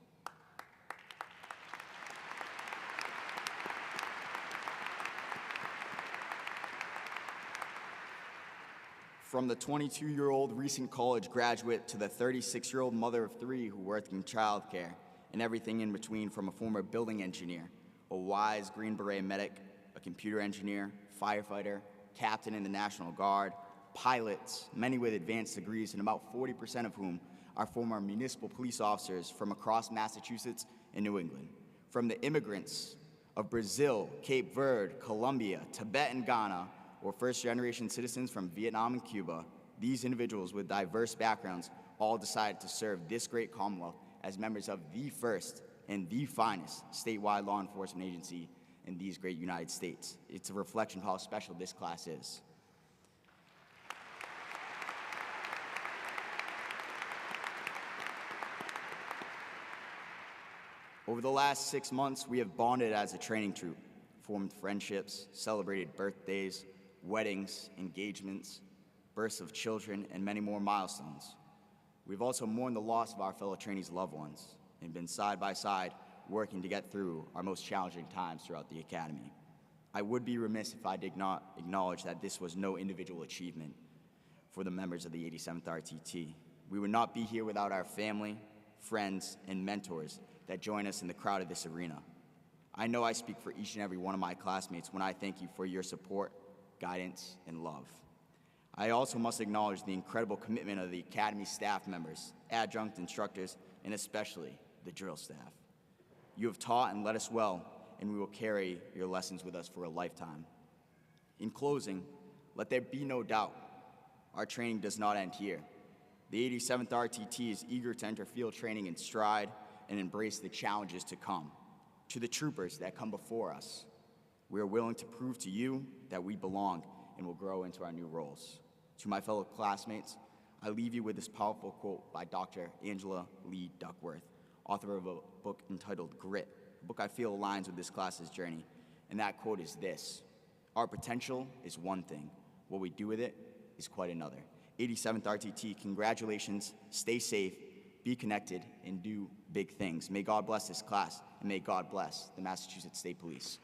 From the 22-year-old recent college graduate to the 36-year-old mother of 3 who worked in childcare, and everything in between, from a former building engineer, a wise Green Beret medic, a computer engineer, firefighter, captain in the National Guard, pilots, many with advanced degrees, and about 40% of whom are former municipal police officers from across Massachusetts and New England. From the immigrants of Brazil, Cape Verde, Colombia, Tibet, and Ghana, or first-generation citizens from Vietnam and Cuba, these individuals with diverse backgrounds all decided to serve this great Commonwealth as members of the first and the finest statewide law enforcement agency in these great United States. It's a reflection of how special this class is. Over the last 6 months, we have bonded as a training troop, formed friendships, celebrated birthdays, weddings, engagements, births of children, and many more milestones. We've also mourned the loss of our fellow trainees' loved ones and been side by side working to get through our most challenging times throughout the academy. I would be remiss if I did not acknowledge that this was no individual achievement for the members of the 87th RTT. We would not be here without our family, friends, and mentors that join us in the crowd of this arena. I know I speak for each and every one of my classmates when I thank you for your support, guidance, and love. I also must acknowledge the incredible commitment of the Academy staff members, adjunct instructors, and especially the drill staff. You have taught and led us well, and we will carry your lessons with us for a lifetime. In closing, let there be no doubt, our training does not end here. The 87th RTT is eager to enter field training in stride and embrace the challenges to come. To the troopers that come before us, we are willing to prove to you that we belong and will grow into our new roles. To my fellow classmates, I leave you with this powerful quote by Dr. Angela Lee Duckworth, author of a book entitled Grit, a book I feel aligns with this class's journey. And that quote is this: "Our potential is one thing, what we do with it is quite another." 87th RTT, congratulations, stay safe, be connected, and do big things. May God bless this class, and may God bless the Massachusetts State Police.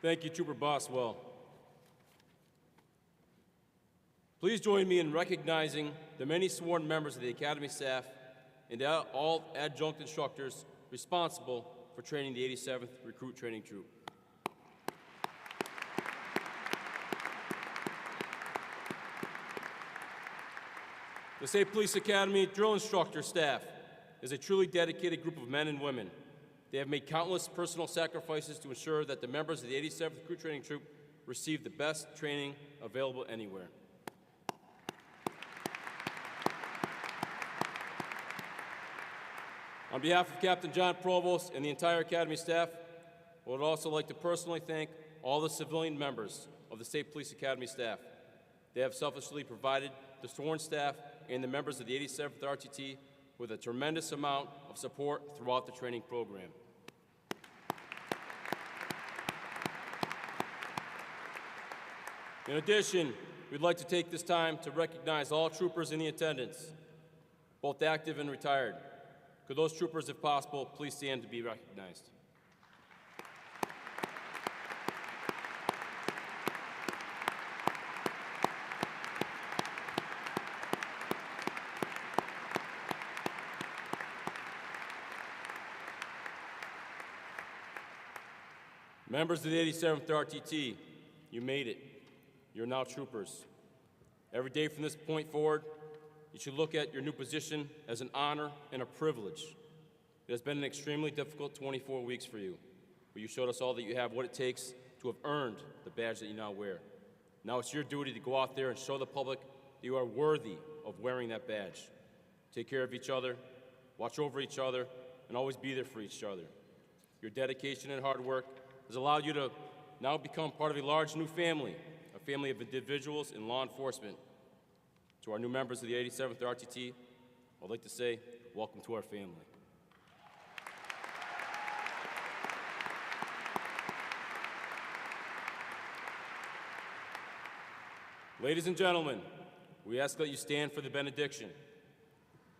Thank you, Trooper Boswell. Please join me in recognizing the many sworn members of the Academy staff and all adjunct instructors responsible for training the 87th Recruit Training Troop. The State Police Academy drill instructor staff is a truly dedicated group of men and women. They have made countless personal sacrifices to ensure that the members of the 87th Recruit Training Troop receive the best training available anywhere. On behalf of Captain John Provost and the entire Academy staff, I would also like to personally thank all the civilian members of the State Police Academy staff. They have selflessly provided the sworn staff and the members of the 87th RTT with a tremendous amount of support throughout the training program. In addition, we'd like to take this time to recognize all troopers in the attendance, both active and retired. Could those troopers, if possible, please stand to be recognized? Members of the 87th RTT, you made it. You're now troopers. Every day from this point forward, you should look at your new position as an honor and a privilege. It has been an extremely difficult 24 weeks for you, but you showed us all that you have what it takes to have earned the badge that you now wear. Now it's your duty to go out there and show the public that you are worthy of wearing that badge. Take care of each other, watch over each other, and always be there for each other. Your dedication and hard work has allowed you to now become part of a large new family, a family of individuals in law enforcement. To our new members of the 87th RTT, I'd like to say, welcome to our family. Ladies and gentlemen, we ask that you stand for the benediction.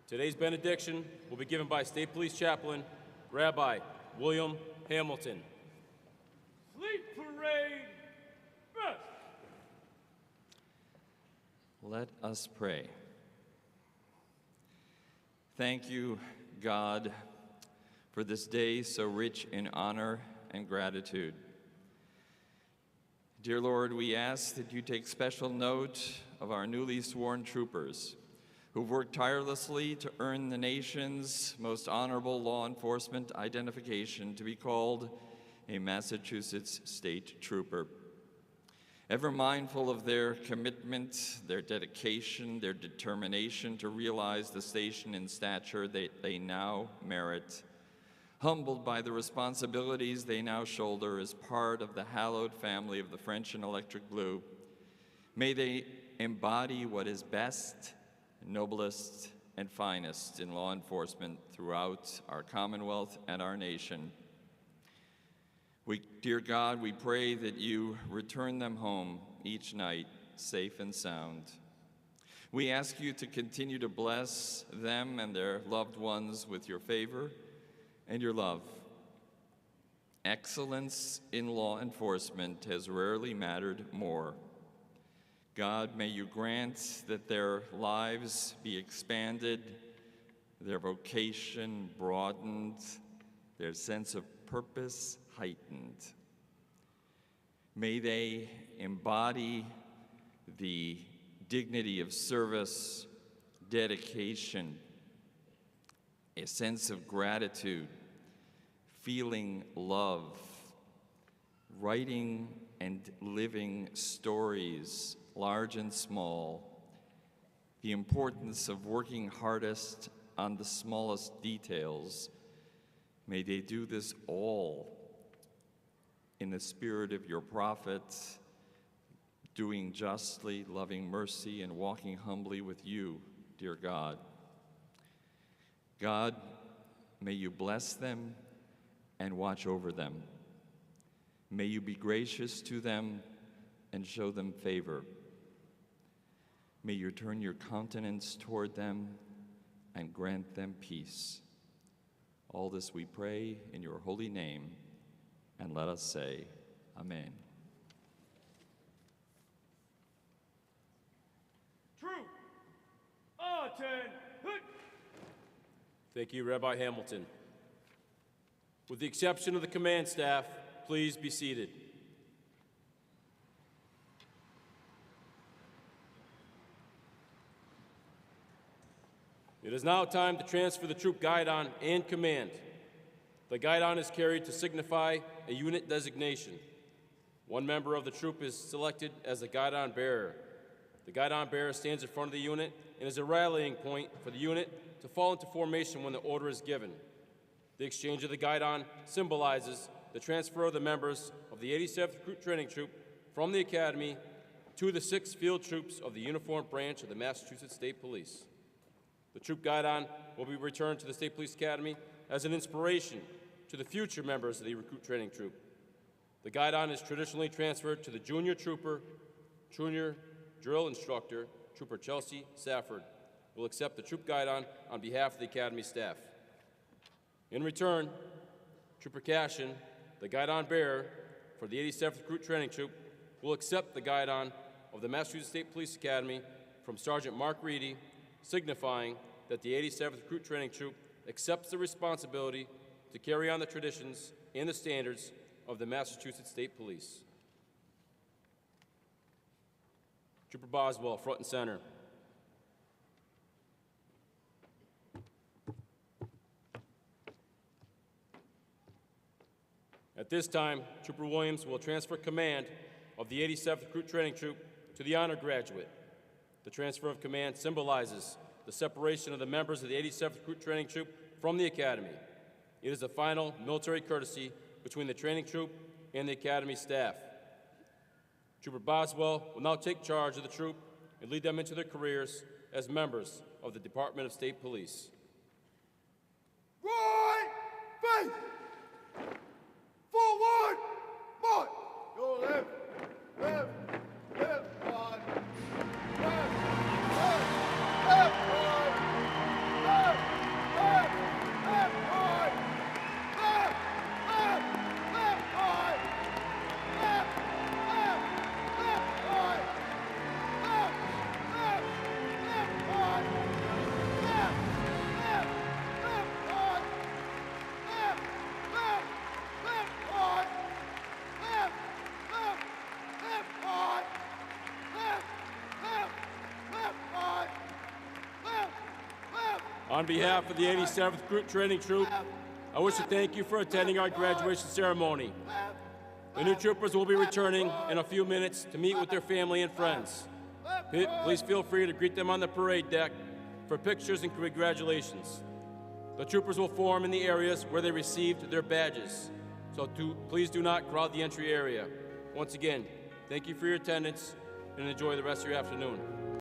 Today's benediction will be given by State Police Chaplain, Rabbi William Hamilton. Fleet parade, first. Let us pray. Thank you, God, for this day so rich in honor and gratitude. Dear Lord, we ask that you take special note of our newly sworn troopers who've worked tirelessly to earn the nation's most honorable law enforcement identification to be called a Massachusetts State Trooper. Ever mindful of their commitment, their dedication, their determination to realize the station and stature that they now merit, humbled by the responsibilities they now shoulder as part of the hallowed family of the French and Electric Blue, may they embody what is best, noblest, and finest in law enforcement throughout our Commonwealth and our nation. Dear God, we pray that you return them home each night safe and sound. We ask you to continue to bless them and their loved ones with your favor and your love. Excellence in law enforcement has rarely mattered more. God, may you grant that their lives be expanded, their vocation broadened, their sense of purpose heightened. May they embody the dignity of service, dedication, a sense of gratitude, feeling love, writing and living stories, large and small, the importance of working hardest on the smallest details. May they do this all in the spirit of your prophets, doing justly, loving mercy, and walking humbly with you, dear God. God, may you bless them and watch over them. May you be gracious to them and show them favor. May you turn your countenance toward them and grant them peace. All this we pray in your holy name, and let us say, Amen. True. Attend. Thank you, Rabbi Hamilton. With the exception of the command staff, please be seated. It is now time to transfer the troop guidon and command. The guidon is carried to signify a unit designation. One member of the troop is selected as the guidon bearer. The guidon bearer stands in front of the unit and is a rallying point for the unit to fall into formation when the order is given. The exchange of the guidon symbolizes the transfer of the members of the 87th Recruit Training Troop from the Academy to the 6th Field Troops of the uniformed branch of the Massachusetts State Police. The troop guidon will be returned to the State Police Academy as an inspiration to the future members of the Recruit Training Troop. The guidon is traditionally transferred to the junior trooper, junior drill instructor, Trooper Chelsea Safford, will accept the troop guidon on behalf of the Academy staff. In return, Trooper Cashin, the guidon bearer for the 87th Recruit Training Troop, will accept the guidon of the Massachusetts State Police Academy from Sergeant Mark Reedy, signifying that the 87th Recruit Training Troop accepts the responsibility to carry on the traditions and the standards of the Massachusetts State Police. Trooper Boswell, front and center. At this time, Trooper Williams will transfer command of the 87th Recruit Training Troop to the honor graduate. The transfer of command symbolizes the separation of the members of the 87th Recruit Training Troop from the Academy. It is a final military courtesy between the training troop and the Academy staff. Trooper Boswell will now take charge of the troop and lead them into their careers as members of the Department of State Police. Right face! Forward! March! Go left, left, left, on. Left, left, left, on. Left, left, left, on. Left, left, left, on. Left, left, left, on. Left, left, left, on. Left, left, left, on. Left, left, left, on. Left, left, left, on. Left, left, left, on. Left, left. On behalf of the 87th Recruit Training Troop, I I wish to thank you for attending our graduation ceremony. The new troopers will be returning in a few minutes to meet with their family and friends. Please feel free to greet them on the parade deck for pictures and congratulations. The troopers will form in the areas where they received their badges, so please do not crowd the entry area. Once again, thank you for your attendance and enjoy the rest of your afternoon.